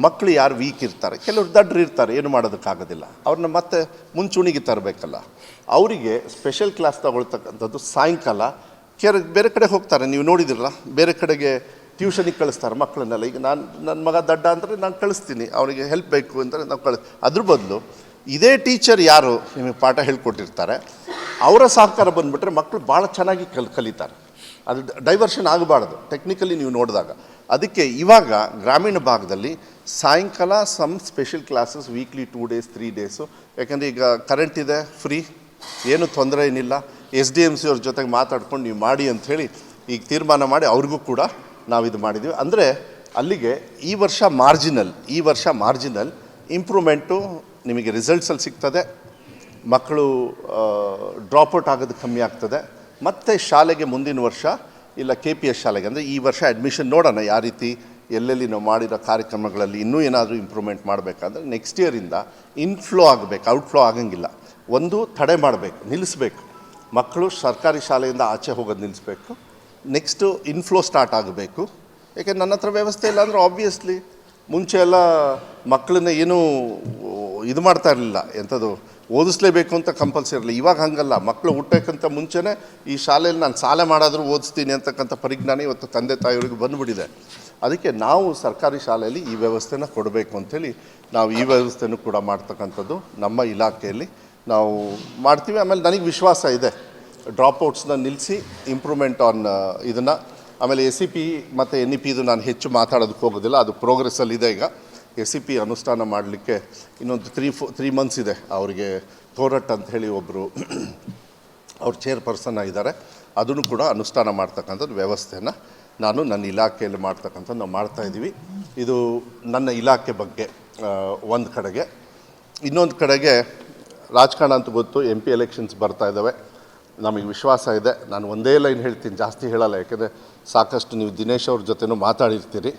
ಮಕ್ಕಳು ಯಾರು ವೀಕ್ ಇರ್ತಾರೆ, ಕೆಲವರು ದಡ್ರು ಇರ್ತಾರೆ, ಏನು ಮಾಡೋದಕ್ಕಾಗೋದಿಲ್ಲ, ಅವ್ರನ್ನ ಮತ್ತೆ ಮುಂಚೂಣಿಗೆ ತರಬೇಕಲ್ಲ. ಅವರಿಗೆ ಸ್ಪೆಷಲ್ ಕ್ಲಾಸ್ ತಗೊಳ್ತಕ್ಕಂಥದ್ದು ಸಾಯಂಕಾಲ ಬೇರೆ ಕಡೆ ಹೋಗ್ತಾರೆ. ನೀವು ನೋಡಿದಿರಲ್ಲ, ಬೇರೆ ಕಡೆಗೆ ಟ್ಯೂಷನಿಗೆ ಕಳಿಸ್ತಾರೆ ಮಕ್ಕಳನ್ನೆಲ್ಲ. ಈಗ ನನ್ನ ಮಗ ದಡ್ಡ ಅಂದರೆ ನಾನು ಕಳಿಸ್ತೀನಿ, ಅವನಿಗೆ ಹೆಲ್ಪ್ ಬೇಕು ಅಂದರೆ ನಾವು ಅದ್ರ ಬದಲು ಇದೇ ಟೀಚರ್ ಯಾರು ನಿಮಗೆ ಪಾಠ ಹೇಳ್ಕೊಟ್ಟಿರ್ತಾರೆ, ಅವರ ಸಹಕಾರ ಬಂದುಬಿಟ್ರೆ ಮಕ್ಕಳು ಭಾಳ ಚೆನ್ನಾಗಿ ಕಲಿತಾರೆ. ಅದು ಡೈವರ್ಷನ್ ಆಗಬಾರ್ದು ಟೆಕ್ನಿಕಲಿ ನೀವು ನೋಡಿದಾಗ. ಅದಕ್ಕೆ ಇವಾಗ ಗ್ರಾಮೀಣ ಭಾಗದಲ್ಲಿ ಸಾಯಂಕಾಲ some special classes weekly 2 days 3 days. ಯಾಕೆಂದರೆ ಈಗ ಕರೆಂಟ್ ಇದೆ, ಫ್ರೀ, ಏನು ತೊಂದರೆ ಏನಿಲ್ಲ. SDMC ಅವ್ರ ಜೊತೆಗೆ ಮಾತಾಡ್ಕೊಂಡು ನೀವು ಮಾಡಿ ಅಂಥೇಳಿ ಈಗ ತೀರ್ಮಾನ ಮಾಡಿ ಅವ್ರಿಗೂ ಕೂಡ ನಾವು ಇದು ಮಾಡಿದ್ದೀವಿ. ಅಂದರೆ ಅಲ್ಲಿಗೆ ಈ ವರ್ಷ ಮಾರ್ಜಿನಲ್ ಇಂಪ್ರೂವ್ಮೆಂಟು ನಿಮಗೆ ರಿಸಲ್ಟ್ಸಲ್ಲಿ ಸಿಗ್ತದೆ. ಮಕ್ಕಳು ಡ್ರಾಪ್ಔಟ್ ಆಗೋದು ಕಮ್ಮಿ ಆಗ್ತದೆ. ಮತ್ತು ಶಾಲೆಗೆ ಮುಂದಿನ ವರ್ಷ ಇಲ್ಲ KPS ಶಾಲೆಗೆ, ಅಂದರೆ ಈ ವರ್ಷ ಅಡ್ಮಿಷನ್ ನೋಡೋಣ ಯಾವ ರೀತಿ ಎಲ್ಲೆಲ್ಲಿ ನಾವು ಮಾಡಿರೋ ಕಾರ್ಯಕ್ರಮಗಳಲ್ಲಿ ಇನ್ನೂ ಏನಾದರೂ ಇಂಪ್ರೂವ್ಮೆಂಟ್ ಮಾಡಬೇಕಾದ್ರೆ ನೆಕ್ಸ್ಟ್ ಇಯರಿಂದ ಇನ್ಫ್ಲೋ ಆಗಬೇಕು, ಔಟ್ಫ್ಲೋ ಆಗಂಗಿಲ್ಲ. ಒಂದು ತಡೆ ಮಾಡಬೇಕು, ನಿಲ್ಲಿಸಬೇಕು. ಮಕ್ಕಳು ಸರ್ಕಾರಿ ಶಾಲೆಯಿಂದ ಆಚೆ ಹೋಗೋದು ನಿಲ್ಲಿಸ್ಬೇಕು. ನೆಕ್ಸ್ಟು ಇನ್ಫ್ಲೋ ಸ್ಟಾರ್ಟ್ ಆಗಬೇಕು. ಯಾಕೆಂದ್ರೆ ನನ್ನ ಹತ್ರ ವ್ಯವಸ್ಥೆ ಇಲ್ಲ ಅಂದರೆ ಆಬ್ವಿಯಸ್ಲಿ ಮುಂಚೆ ಎಲ್ಲ ಮಕ್ಕಳನ್ನ ಏನೂ ಇದು ಮಾಡ್ತಾ ಇರಲಿಲ್ಲ, ಎಂಥದ್ದು ಓದಿಸ್ಲೇಬೇಕು ಅಂತ ಕಂಪಲ್ಸರಿ ಇರಲಿಲ್ಲ. ಇವಾಗ ಹಾಗಲ್ಲ, ಮಕ್ಕಳು ಹುಟ್ಟೋಕ್ಕಂತ ಮುಂಚೆನೇ ಈ ಶಾಲೆಯಲ್ಲಿ ನಾನು ಸಾಲ ಮಾಡಾದರೂ ಓದಿಸ್ತೀನಿ ಅಂತಕ್ಕಂಥ ಪರಿಜ್ಞಾನ ಇವತ್ತು ತಂದೆ ತಾಯಿಯವರಿಗೆ ಬಂದುಬಿಟ್ಟಿದೆ. ಅದಕ್ಕೆ ನಾವು ಸರ್ಕಾರಿ ಶಾಲೆಯಲ್ಲಿ ಈ ವ್ಯವಸ್ಥೆನ ಕೊಡಬೇಕು ಅಂಥೇಳಿ ನಾವು ಈ ವ್ಯವಸ್ಥೆನೂ ಕೂಡ ಮಾಡ್ತಕ್ಕಂಥದ್ದು ನಮ್ಮ ಇಲಾಖೆಯಲ್ಲಿ ನಾವು ಮಾಡ್ತೀವಿ. ಆಮೇಲೆ ನನಗೆ ವಿಶ್ವಾಸ ಇದೆ, ಡ್ರಾಪ್ಔಟ್ಸ್ನ ನಿಲ್ಲಿಸಿ ಇಂಪ್ರೂವ್ಮೆಂಟ್ ಆನ್ ಇದನ್ನು. ಆಮೇಲೆ SEP ಮತ್ತು NEP ಇದು ನಾನು ಹೆಚ್ಚು ಮಾತಾಡೋದಕ್ಕೆ ಹೋಗೋದಿಲ್ಲ, ಅದು ಪ್ರೋಗ್ರೆಸ್ಸಲ್ಲಿದೆ. ಈಗ SEP ಅನುಷ್ಠಾನ ಮಾಡಲಿಕ್ಕೆ ಇನ್ನೊಂದು 3 months ಇದೆ. ಅವರಿಗೆ ಥೋರಟ್ ಅಂತ ಹೇಳಿ ಒಬ್ಬರು ಅವ್ರ ಚೇರ್ಪರ್ಸನ್ ಇದ್ದಾರೆ, ಅದನ್ನು ಕೂಡ ಅನುಷ್ಠಾನ ಮಾಡ್ತಕ್ಕಂಥದ್ದು ವ್ಯವಸ್ಥೆನ ನಾನು ನನ್ನ ಇಲಾಖೆಯಲ್ಲಿ ಮಾಡ್ತಕ್ಕಂಥದ್ದು ನಾವು ಮಾಡ್ತಾಯಿದ್ದೀವಿ. ಇದು ನನ್ನ ಇಲಾಖೆ ಬಗ್ಗೆ. ಒಂದು ಕಡೆಗೆ. ಇನ್ನೊಂದು ಕಡೆಗೆ ರಾಜಕಾರಣ ಅಂತ ಗೊತ್ತು, MP ಎಲೆಕ್ಷನ್ಸ್ ಬರ್ತಾ ಇದ್ದಾವೆ. ನಮಗೆ ವಿಶ್ವಾಸ ಇದೆ. ನಾನು ಒಂದೇ ಲೈನ್ ಹೇಳ್ತೀನಿ, ಜಾಸ್ತಿ ಹೇಳಲ್ಲ, ಯಾಕೆಂದರೆ ಸಾಕಷ್ಟು ನೀವು ದಿನೇಶ್ ಅವ್ರ ಜೊತೆನೂ ಮಾತಾಡಿರ್ತೀರಿ.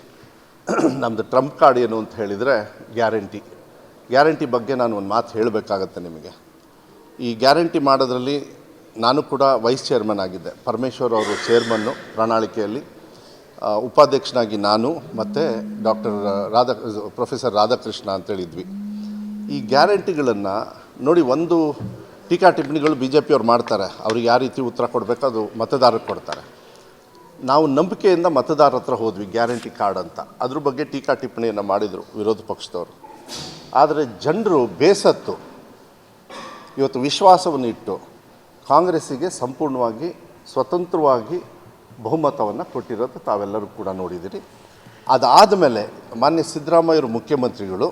ನಮ್ಮದು ಟ್ರಂಪ್ ಕಾರ್ಡ್ ಏನು ಅಂತ ಹೇಳಿದರೆ ಗ್ಯಾರಂಟಿ ಬಗ್ಗೆ ನಾನು ಒಂದು ಮಾತು ಹೇಳಬೇಕಾಗತ್ತೆ ನಿಮಗೆ. ಈ ಗ್ಯಾರಂಟಿ ಮಾಡೋದ್ರಲ್ಲಿ ನಾನು ಕೂಡ ವೈಸ್ ಚೇರ್ಮನ್ ಆಗಿದ್ದೆ. ಪರಮೇಶ್ವರ್ ಅವರು ಚೇರ್ಮನ್ನು ಪ್ರಣಾಳಿಕೆಯಲ್ಲಿ, ಉಪಾಧ್ಯಕ್ಷನಾಗಿ ನಾನು ಮತ್ತು ಪ್ರೊಫೆಸರ್ ರಾಧಾಕೃಷ್ಣ ಅಂತೇಳಿದ್ವಿ. ಈ ಗ್ಯಾರಂಟಿಗಳನ್ನು ನೋಡಿ, ಒಂದು ಟೀಕಾ ಟಿಪ್ಪಣಿಗಳು BJP ಅವ್ರು ಮಾಡ್ತಾರೆ. ಅವ್ರಿಗೆ ಯಾವ ರೀತಿ ಉತ್ತರ ಕೊಡಬೇಕು ಅದು ಮತದಾರರಿಗೆ ಕೊಡ್ತಾರೆ. ನಾವು ನಂಬಿಕೆಯಿಂದ ಮತದಾರರ ಹತ್ರ ಹೋದ್ವಿ ಗ್ಯಾರಂಟಿ ಕಾರ್ಡ್ ಅಂತ. ಅದ್ರ ಬಗ್ಗೆ ಟೀಕಾ ಟಿಪ್ಪಣಿಯನ್ನು ಮಾಡಿದರು ವಿರೋಧ ಪಕ್ಷದವರು. ಆದರೆ ಜನರು ಬೇಸತ್ತು ಇವತ್ತು ವಿಶ್ವಾಸವನ್ನು ಇಟ್ಟು ಕಾಂಗ್ರೆಸ್ಸಿಗೆ ಸಂಪೂರ್ಣವಾಗಿ ಸ್ವತಂತ್ರವಾಗಿ ಬಹುಮತವನ್ನು ಕೊಟ್ಟಿರೋದು ತಾವೆಲ್ಲರೂ ಕೂಡ ನೋಡಿದ್ದೀರಿ. ಅದಾದ ಮೇಲೆ ಮಾನ್ಯ ಸಿದ್ದರಾಮಯ್ಯರು ಮುಖ್ಯಮಂತ್ರಿಗಳು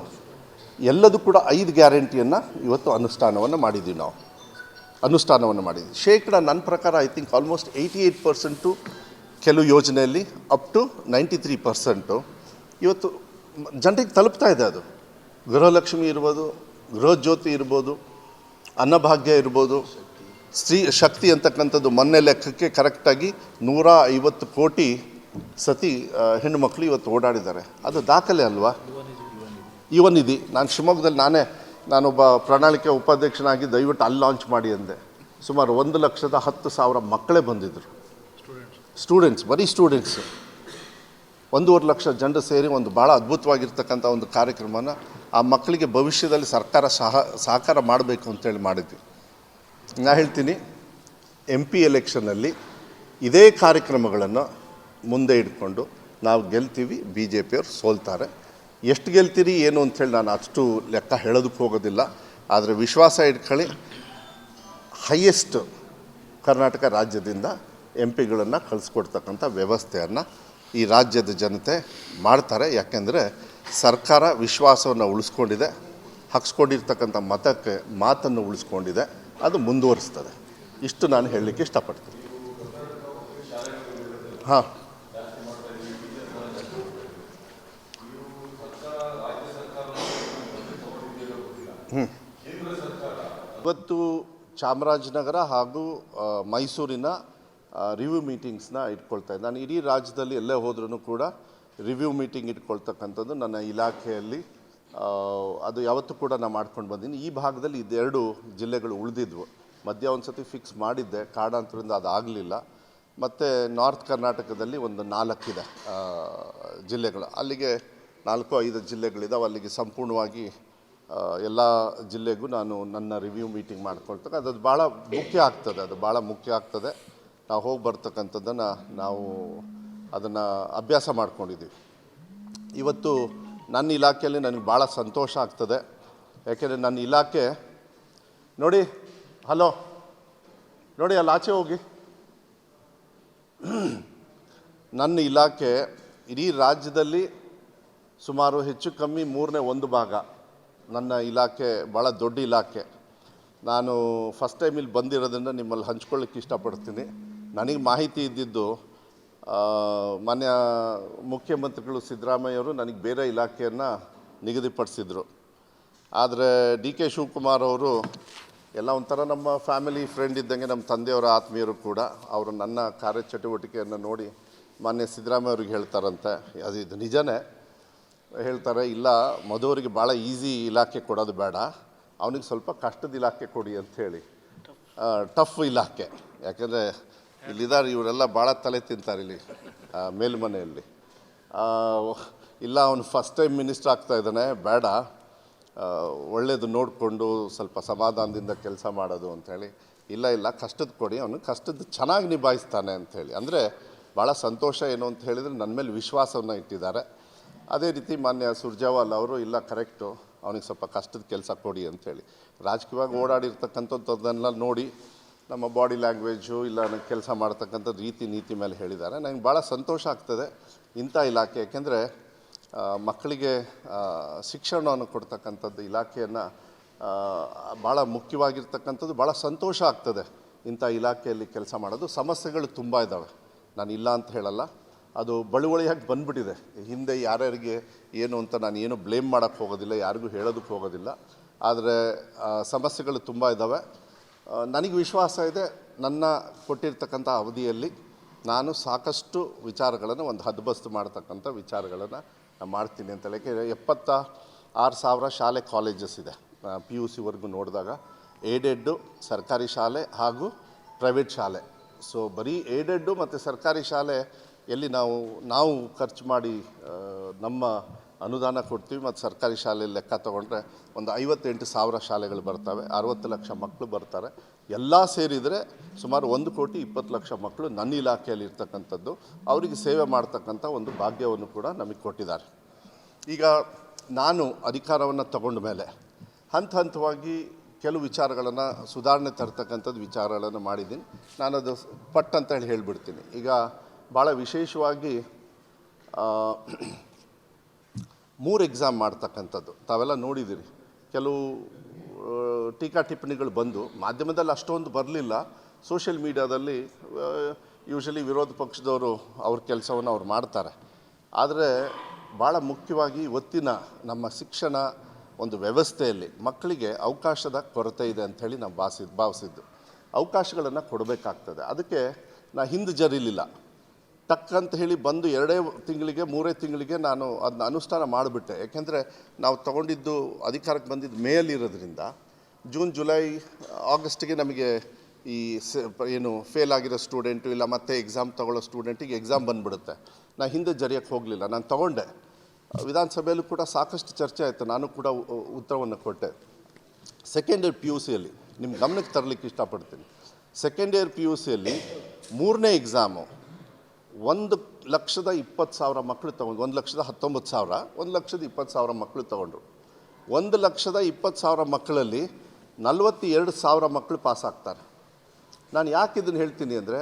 ಎಲ್ಲದೂ ಕೂಡ 5 ಗ್ಯಾರಂಟಿಯನ್ನು ಇವತ್ತು ಅನುಷ್ಠಾನವನ್ನು ಮಾಡಿದ್ದೀವಿ. ಶೇಕಡ ನನ್ನ ಪ್ರಕಾರ ಐ ಥಿಂಕ್ ಆಲ್ಮೋಸ್ಟ್ 88% ಕೆಲವು ಯೋಜನೆಯಲ್ಲಿ ಅಪ್ ಟು 93% ಇವತ್ತು ಜನರಿಗೆ ತಲುಪ್ತಾ ಇದೆ. ಅದು ಗೃಹಲಕ್ಷ್ಮಿ ಇರ್ಬೋದು, ಗೃಹ ಜ್ಯೋತಿ ಇರ್ಬೋದು, ಅನ್ನಭಾಗ್ಯ ಇರ್ಬೋದು, ಸ್ತ್ರೀ ಶಕ್ತಿ ಅಂತಕ್ಕಂಥದ್ದು ಮೊನ್ನೆ ಲೆಕ್ಕಕ್ಕೆ ಕರೆಕ್ಟಾಗಿ 150 ಕೋಟಿ ಸತಿ ಹೆಣ್ಣುಮಕ್ಕಳು ಇವತ್ತು ಓಡಾಡಿದ್ದಾರೆ. ಅದು ದಾಖಲೆ ಅಲ್ವಾ? ಯುವ ನಿಧಿ ನಾನು ಶಿವಮೊಗ್ಗದಲ್ಲಿ ನಾನೊಬ್ಬ ಪ್ರಣಾಳಿಕೆ ಉಪಾಧ್ಯಕ್ಷನಾಗಿ ದಯವಿಟ್ಟು ಅಲ್ಲಿ ಲಾಂಚ್ ಮಾಡಿ ಅಂದೆ. ಸುಮಾರು 1,10,000 ಮಕ್ಕಳೇ ಬಂದಿದ್ದರು. ಸ್ಟೂಡೆಂಟ್ಸ್, ಬರೀ ಸ್ಟೂಡೆಂಟ್ಸು 1.5 ಲಕ್ಷ ಜನರು ಸೇರಿ ಒಂದು ಭಾಳ ಅದ್ಭುತವಾಗಿರ್ತಕ್ಕಂಥ ಒಂದು ಕಾರ್ಯಕ್ರಮನ ಆ ಮಕ್ಕಳಿಗೆ ಭವಿಷ್ಯದಲ್ಲಿ ಸರ್ಕಾರ ಸಹಕಾರ ಮಾಡಬೇಕು ಅಂತೇಳಿ ಮಾಡಿದ್ವಿ. ನಾನು ಹೇಳ್ತೀನಿ, MP ಎಲೆಕ್ಷನ್ನಲ್ಲಿ ಇದೇ ಕಾರ್ಯಕ್ರಮಗಳನ್ನು ಮುಂದೆ ಇಟ್ಕೊಂಡು ನಾವು ಗೆಲ್ತೀವಿ, BJP ಅವ್ರು ಸೋಲ್ತಾರೆ. ಎಷ್ಟು ಗೆಲ್ತೀರಿ ಏನು ಅಂಥೇಳಿ ನಾನು ಅಷ್ಟು ಲೆಕ್ಕ ಹೇಳೋದಕ್ಕೆ ಹೋಗೋದಿಲ್ಲ. ಆದರೆ ವಿಶ್ವಾಸ ಇಟ್ಕೊಳ್ಳಿ, ಹೈಯೆಸ್ಟ್ ಕರ್ನಾಟಕ ರಾಜ್ಯದಿಂದ MP ಗಳನ್ನು ಕಳಿಸ್ಕೊಡ್ತಕ್ಕಂಥ ವ್ಯವಸ್ಥೆಯನ್ನು ಈ ರಾಜ್ಯದ ಜನತೆ ಮಾಡ್ತಾರೆ. ಯಾಕೆಂದರೆ ಸರ್ಕಾರ ವಿಶ್ವಾಸವನ್ನು ಉಳಿಸ್ಕೊಂಡಿದೆ, ಹಾಕ್ಸ್ಕೊಂಡಿರ್ತಕ್ಕಂಥ ಮಾತನ್ನು ಉಳಿಸ್ಕೊಂಡಿದೆ, ಅದು ಮುಂದುವರಿಸ್ತದೆ. ಇಷ್ಟು ನಾನು ಹೇಳಲಿಕ್ಕೆ ಇಷ್ಟಪಡ್ತೀನಿ. ಹಾಂ, ಇವತ್ತು ಚಾಮರಾಜನಗರ ಹಾಗೂ ಮೈಸೂರಿನ ರಿವ್ಯೂ ಮೀಟಿಂಗ್ಸ್ನ ಇಟ್ಕೊಳ್ತಾ ಇದ್ದೆ. ನಾನು ಇಡೀ ರಾಜ್ಯದಲ್ಲಿ ಎಲ್ಲೇ ಹೋದ್ರೂ ಕೂಡ ರಿವ್ಯೂ ಮೀಟಿಂಗ್ ಇಟ್ಕೊಳ್ತಕ್ಕಂಥದ್ದು ನನ್ನ ಇಲಾಖೆಯಲ್ಲಿ ಅದು ಯಾವತ್ತೂ ಕೂಡ ನಾನು ಮಾಡ್ಕೊಂಡು ಬಂದೀನಿ. ಈ ಭಾಗದಲ್ಲಿ 2 ಜಿಲ್ಲೆಗಳು ಉಳಿದಿದ್ವು. ಮಧ್ಯ ಒಂದು ಸತಿ ಫಿಕ್ಸ್ ಮಾಡಿದ್ದೆ, ಕಾರಣಾಂತರದಿಂದ ಅದು ಆಗಲಿಲ್ಲ. ಮತ್ತು ನಾರ್ತ್ ಕರ್ನಾಟಕದಲ್ಲಿ ಒಂದು 4 ಇದೆ ಜಿಲ್ಲೆಗಳು. ಅಲ್ಲಿಗೆ 4-5 ಜಿಲ್ಲೆಗಳಿದ್ದಾವೆ. ಅಲ್ಲಿಗೆ ಸಂಪೂರ್ಣವಾಗಿ ಎಲ್ಲ ಜಿಲ್ಲೆಗೂ ನಾನು ನನ್ನ ರಿವ್ಯೂ ಮೀಟಿಂಗ್ ಮಾಡ್ಕೊಳ್ತಕ್ಕ ಅದು ಭಾಳ ಮುಖ್ಯ ಆಗ್ತದೆ. ನಾವು ಹೋಗಿ ಬರ್ತಕ್ಕಂಥದ್ದನ್ನು ನಾವು ಅದನ್ನು ಅಭ್ಯಾಸ ಮಾಡ್ಕೊಂಡಿದ್ದೀವಿ. ಇವತ್ತು ನನ್ನ ಇಲಾಖೆಯಲ್ಲಿ ನನಗೆ ಭಾಳ ಸಂತೋಷ ಆಗ್ತದೆ. ಯಾಕೆಂದರೆ ನನ್ನ ಇಲಾಖೆ ನೋಡಿ, ಹಲೋ ನೋಡಿ, ಅಲ್ಲಿ ಆಚೆ ಹೋಗಿ. ನನ್ನ ಇಲಾಖೆ ಇಡೀ ರಾಜ್ಯದಲ್ಲಿ ಸುಮಾರು ಹೆಚ್ಚು ಕಮ್ಮಿ 1/3 ಭಾಗ ನನ್ನ ಇಲಾಖೆ ಭಾಳ ದೊಡ್ಡ ಇಲಾಖೆ. ನಾನು ಫಸ್ಟ್ ಟೈಮ್ ಇಲ್ಲಿ ಬಂದಿರೋದನ್ನು ನಿಮ್ಮಲ್ಲಿ ಹಂಚ್ಕೊಳ್ಳಿಕ್ಕೆ ಇಷ್ಟಪಡ್ತೀನಿ. ನನಗೆ ಮಾಹಿತಿ ಇದ್ದಿದ್ದು ಮಾನ್ಯ ಮುಖ್ಯಮಂತ್ರಿಗಳು ಸಿದ್ದರಾಮಯ್ಯವರು ನನಗೆ ಬೇರೆ ಇಲಾಖೆಯನ್ನು ನಿಗದಿಪಡಿಸಿದರು. ಆದರೆ DK ಶಿವಕುಮಾರ್ ಅವರು ಎಲ್ಲ ಒಂಥರ ನಮ್ಮ ಫ್ಯಾಮಿಲಿ ಫ್ರೆಂಡ್ ಇದ್ದಂಗೆ, ನಮ್ಮ ತಂದೆಯವರ ಆತ್ಮೀಯರು ಕೂಡ. ಅವರು ನನ್ನ ಕಾರ್ಯಚಟುವಟಿಕೆಯನ್ನು ನೋಡಿ ಮಾನ್ಯ ಸಿದ್ದರಾಮಯ್ಯ ಅವ್ರಿಗೆ ಹೇಳ್ತಾರಂತೆ, ಇದು ನಿಜನೇ. ಹೇಳ್ತಾರೆ, ಇಲ್ಲ ಮಧುವರಿಗೆ ಭಾಳ ಈಸಿ ಇಲಾಖೆ ಕೊಡೋದು ಬೇಡ, ಅವನಿಗೆ ಸ್ವಲ್ಪ ಕಷ್ಟದ ಇಲಾಖೆ ಕೊಡಿ ಅಂಥೇಳಿ. ಟಫ್ ಇಲಾಖೆ. ಯಾಕೆಂದರೆ ಇಲ್ಲಿದ್ದಾರೆ ಇವರೆಲ್ಲ ಭಾಳ ತಲೆ ತಿಂತಾರೆ ಇಲ್ಲಿ ಮೇಲ್ಮನೆಯಲ್ಲಿ. ಇಲ್ಲ ಅವನು ಫಸ್ಟ್ ಟೈಮ್ ಮಿನಿಸ್ಟರ್ ಆಗ್ತಾಯಿದ್ದಾನೆ, ಬೇಡ, ಒಳ್ಳೆಯದು ನೋಡಿಕೊಂಡು ಸ್ವಲ್ಪ ಸಮಾಧಾನದಿಂದ ಕೆಲಸ ಮಾಡೋದು ಅಂಥೇಳಿ. ಇಲ್ಲ ಕಷ್ಟದ ಕೊಡಿ, ಅವನು ಕಷ್ಟದ ಚೆನ್ನಾಗಿ ನಿಭಾಯಿಸ್ತಾನೆ ಅಂಥೇಳಿ. ಅಂದರೆ ಭಾಳ ಸಂತೋಷ ಏನು ಅಂತ ಹೇಳಿದರೆ ನನ್ನ ಮೇಲೆ ವಿಶ್ವಾಸವನ್ನು ಇಟ್ಟಿದ್ದಾರೆ. ಅದೇ ರೀತಿ ಮಾನ್ಯ ಸುರ್ಜೇವಾಲಾ ಅವರು, ಇಲ್ಲ ಕರೆಕ್ಟು, ಅವನಿಗೆ ಸ್ವಲ್ಪ ಕಷ್ಟದ ಕೆಲಸ ಕೊಡಿ ಅಂಥೇಳಿ. ರಾಜಕೀಯವಾಗಿ ಓಡಾಡಿರ್ತಕ್ಕಂಥದ್ದನ್ನೆಲ್ಲ ನೋಡಿ ನಮ್ಮ ಬಾಡಿ ಲ್ಯಾಂಗ್ವೇಜು ಇಲ್ಲ ನನಗೆ ಕೆಲಸ ಮಾಡ್ತಕ್ಕಂಥ ನೀತಿ ಮೇಲೆ ಹೇಳಿದ್ದಾರೆ. ನನಗೆ ಭಾಳ ಸಂತೋಷ ಆಗ್ತದೆ ಇಂಥ ಇಲಾಖೆ. ಯಾಕೆಂದರೆ ಮಕ್ಕಳಿಗೆ ಶಿಕ್ಷಣವನ್ನು ಕೊಡ್ತಕ್ಕಂಥದ್ದು ಇಲಾಖೆಯನ್ನು ಭಾಳ ಮುಖ್ಯವಾಗಿರ್ತಕ್ಕಂಥದ್ದು. ಭಾಳ ಸಂತೋಷ ಆಗ್ತದೆ ಇಂಥ ಇಲಾಖೆಯಲ್ಲಿ ಕೆಲಸ ಮಾಡೋದು. ಸಮಸ್ಯೆಗಳು ತುಂಬ ಇದ್ದಾವೆ, ನಾನು ಇಲ್ಲ ಅಂತ ಹೇಳಲ್ಲ. ಅದು ಬಳುವಳಿಯಾಗಿ ಬಂದ್ಬಿಟ್ಟಿದೆ. ಹಿಂದೆ ಯಾರ್ಯಾರಿಗೆ ಏನು ಅಂತ ನಾನು ಏನು ಬ್ಲೇಮ್ ಮಾಡೋಕ್ಕೆ ಹೋಗೋದಿಲ್ಲ, ಯಾರಿಗೂ ಹೇಳೋದಕ್ಕೆ ಹೋಗೋದಿಲ್ಲ. ಆದರೆ ಸಮಸ್ಯೆಗಳು ತುಂಬ ಇದ್ದಾವೆ. ನನಗೆ ವಿಶ್ವಾಸ ಇದೆ, ನನ್ನ ಕೊಟ್ಟಿರ್ತಕ್ಕಂಥ ಅವಧಿಯಲ್ಲಿ ನಾನು ಸಾಕಷ್ಟು ವಿಚಾರಗಳನ್ನು ಒಂದು ಹದ್ಬಸ್ತು ಮಾಡ್ತಕ್ಕಂಥ ವಿಚಾರಗಳನ್ನು ಮಾಡ್ತೀನಿ ಅಂತ ಹೇಳಕ್ಕೆ. 76,000 ಶಾಲೆ ಕಾಲೇಜಸ್ ಇದೆ PUC ನೋಡಿದಾಗ, ಏಡೆಡ್ಡು ಸರ್ಕಾರಿ ಶಾಲೆ ಹಾಗೂ ಪ್ರೈವೇಟ್ ಶಾಲೆ. ಸೊ ಬರೀ ಏಡೆಡ್ಡು ಮತ್ತು ಸರ್ಕಾರಿ ಶಾಲೆ ಎಲ್ಲಿ ನಾವು ಖರ್ಚು ಮಾಡಿ ನಮ್ಮ ಅನುದಾನ ಕೊಡ್ತೀವಿ, ಮತ್ತು ಸರ್ಕಾರಿ ಶಾಲೆಯಲ್ಲಿ ಲೆಕ್ಕ ತೊಗೊಂಡ್ರೆ ಒಂದು 58,000 ಶಾಲೆಗಳು ಬರ್ತವೆ, 60 ಲಕ್ಷ ಮಕ್ಕಳು ಬರ್ತಾರೆ. ಎಲ್ಲ ಸೇರಿದರೆ ಸುಮಾರು 1,20,00,000 ಮಕ್ಕಳು ನನ್ನ ಇಲಾಖೆಯಲ್ಲಿ ಇರ್ತಕ್ಕಂಥದ್ದು. ಅವರಿಗೆ ಸೇವೆ ಮಾಡ್ತಕ್ಕಂಥ ಒಂದು ಭಾಗ್ಯವನ್ನು ಕೂಡ ನಮಗೆ ಕೊಟ್ಟಿದ್ದಾರೆ. ಈಗ ನಾನು ಅಧಿಕಾರವನ್ನು ತಗೊಂಡ ಮೇಲೆ ಹಂತವಾಗಿ ಕೆಲವು ವಿಚಾರಗಳನ್ನು ಸುಧಾರಣೆ ತರ್ತಕ್ಕಂಥದ್ದು ವಿಚಾರಗಳನ್ನು ಮಾಡಿದ್ದೀನಿ. ನಾನದು ಪಟ್ ಅಂತ ಹೇಳಿಬಿಡ್ತೀನಿ. ಈಗ ಭಾಳ ವಿಶೇಷವಾಗಿ 3 ಎಕ್ಸಾಮ್ ಮಾಡ್ತಕ್ಕಂಥದ್ದು ತಾವೆಲ್ಲ ನೋಡಿದ್ದೀರಿ. ಕೆಲವು ಟೀಕಾ ಟಿಪ್ಪಣಿಗಳು ಬಂದು ಮಾಧ್ಯಮದಲ್ಲಿ ಅಷ್ಟೊಂದು ಬರಲಿಲ್ಲ, ಸೋಷಿಯಲ್ ಮೀಡಿಯಾದಲ್ಲಿ ಯೂಶಲಿ ವಿರೋಧ ಪಕ್ಷದವರು ಅವ್ರ ಕೆಲಸವನ್ನು ಅವ್ರು ಮಾಡ್ತಾರೆ. ಆದರೆ ಭಾಳ ಮುಖ್ಯವಾಗಿ ಇವತ್ತಿನ ನಮ್ಮ ಶಿಕ್ಷಣ ಒಂದು ವ್ಯವಸ್ಥೆಯಲ್ಲಿ ಮಕ್ಕಳಿಗೆ ಅವಕಾಶದ ಕೊರತೆ ಇದೆ ಅಂಥೇಳಿ ನಾವು ಭಾವಿಸಿದ್ದು. ಅವಕಾಶಗಳನ್ನು ಕೊಡಬೇಕಾಗ್ತದೆ. ಅದಕ್ಕೆ ಹಿಂದೆ ಜರಿಲಿಲ್ಲ, ಟಕ್ ಅಂತ ಹೇಳಿ ಬಂದು 2 ತಿಂಗಳಿಗೆ 3 ತಿಂಗಳಿಗೆ ನಾನು ಅದನ್ನ ಅನುಷ್ಠಾನ ಮಾಡಿಬಿಟ್ಟೆ. ಯಾಕೆಂದರೆ ನಾವು ತೊಗೊಂಡಿದ್ದು ಅಧಿಕಾರಕ್ಕೆ ಬಂದಿದ್ದು ಮೇಯಲ್ಲಿರೋದ್ರಿಂದ ಜೂನ್ ಜುಲೈ ಆಗಸ್ಟಿಗೆ ನಮಗೆ ಈ ಏನು ಫೇಲ್ ಆಗಿರೋ ಸ್ಟೂಡೆಂಟು ಇಲ್ಲ ಮತ್ತೆ ಎಕ್ಸಾಮ್ ತೊಗೊಳ್ಳೋ ಸ್ಟೂಡೆಂಟಿಗೆ ಎಕ್ಸಾಮ್ ಬಂದುಬಿಡುತ್ತೆ. ನಾನು ಹಿಂದೆ ಜರಿಯೋಕ್ಕೆ ಹೋಗಲಿಲ್ಲ, ನಾನು ತೊಗೊಂಡೆ. ವಿಧಾನಸಭೆಯಲ್ಲೂ ಕೂಡ ಸಾಕಷ್ಟು ಚರ್ಚೆ ಆಯಿತು, ನಾನು ಕೂಡ ಉತ್ತರವನ್ನು ಕೊಟ್ಟೆ. ಸೆಕೆಂಡ್ ಇಯರ್ PUCಯಲ್ಲಿ ನಿಮ್ಮ ಗಮನಕ್ಕೆ ತರಲಿಕ್ಕೆ ಇಷ್ಟಪಡ್ತೀನಿ. ಸೆಕೆಂಡ್ ಇಯರ್ PUCಯಲ್ಲಿ 3ನೇ ಎಕ್ಸಾಮು 1,20,000 ಮಕ್ಕಳು ತೊಗೊಂಡು, 1,19,000, 1,20,000 ಮಕ್ಕಳು ತೊಗೊಂಡ್ರು. 1,20,000 ಮಕ್ಕಳಲ್ಲಿ 42,000 ಮಕ್ಕಳು ಪಾಸಾಗ್ತಾರೆ. ನಾನು ಯಾಕೆ ಇದನ್ನು ಹೇಳ್ತೀನಿ ಅಂದರೆ,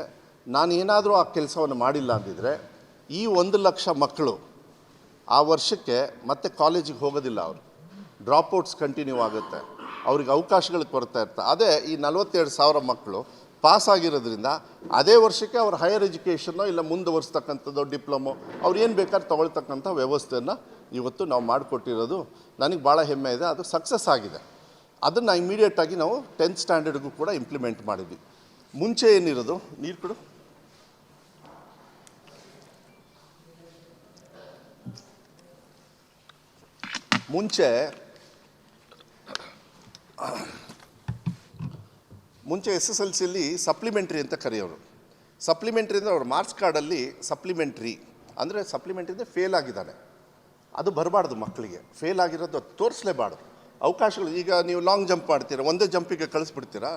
ನಾನು ಏನಾದರೂ ಆ ಕೆಲಸವನ್ನು ಮಾಡಿಲ್ಲ ಅಂದಿದ್ರೆ ಈ 1,00,000 ಮಕ್ಕಳು ಆ ವರ್ಷಕ್ಕೆ ಮತ್ತೆ ಕಾಲೇಜಿಗೆ ಹೋಗೋದಿಲ್ಲ. ಅವರು ಡ್ರಾಪ್ಔಟ್ಸ್ ಕಂಟಿನ್ಯೂ ಆಗುತ್ತೆ, ಅವ್ರಿಗೆ ಅವಕಾಶಗಳು ಕೊರತಾ ಇರ್ತದೆ. ಅದೇ ಈ 42,000 ಮಕ್ಕಳು ಪಾಸಾಗಿರೋದ್ರಿಂದ ಅದೇ ವರ್ಷಕ್ಕೆ ಅವ್ರ ಹೈಯರ್ ಎಜುಕೇಷನ್ನೋ ಇಲ್ಲ ಮುಂದುವರಿಸ್ತಕ್ಕಂಥದ್ದು ಡಿಪ್ಲೊಮೊ ಅವ್ರು ಏನು ಬೇಕಾದ್ರೆ ತೊಗೊಳ್ತಕ್ಕಂಥ ವ್ಯವಸ್ಥೆಯನ್ನು ಇವತ್ತು ನಾವು ಮಾಡಿಕೊಟ್ಟಿರೋದು ನನಗೆ ಭಾಳ ಹೆಮ್ಮೆ ಇದೆ. ಅದು ಸಕ್ಸಸ್ ಆಗಿದೆ. ಅದನ್ನು ಇಮಿಡಿಯೇಟಾಗಿ ನಾವು 10th ಸ್ಟ್ಯಾಂಡರ್ಡ್ಗೂ ಕೂಡ ಇಂಪ್ಲಿಮೆಂಟ್ ಮಾಡಿದ್ವಿ. ಮುಂಚೆ ಏನಿರೋದು ನೀರು ಕೊಡು, ಮುಂಚೆ SSLCಯಲ್ಲಿ ಸಪ್ಲಿಮೆಂಟ್ರಿ ಅಂತ ಕರೆಯೋರು. ಸಪ್ಲಿಮೆಂಟ್ರಿ ಅಂದರೆ ಅವ್ರ ಮಾರ್ಕ್ಸ್ ಕಾರ್ಡಲ್ಲಿ ಸಪ್ಲಿಮೆಂಟ್ರಿ ಅಂದರೆ ಸಪ್ಲಿಮೆಂಟ್ರಿಯಿಂದ ಫೇಲ್ ಆಗಿದ್ದಾನೆ, ಅದು ಬರಬಾರ್ದು. ಮಕ್ಕಳಿಗೆ ಫೇಲ್ ಆಗಿರೋದು ಅದು ತೋರಿಸಲೇಬಾರ್ದು. ಅವಕಾಶಗಳು, ಈಗ ನೀವು ಲಾಂಗ್ ಜಂಪ್ ಮಾಡ್ತೀರಾ, ಒಂದೇ ಜಂಪಿಗೆ ಕಳಿಸ್ಬಿಡ್ತೀರಾ,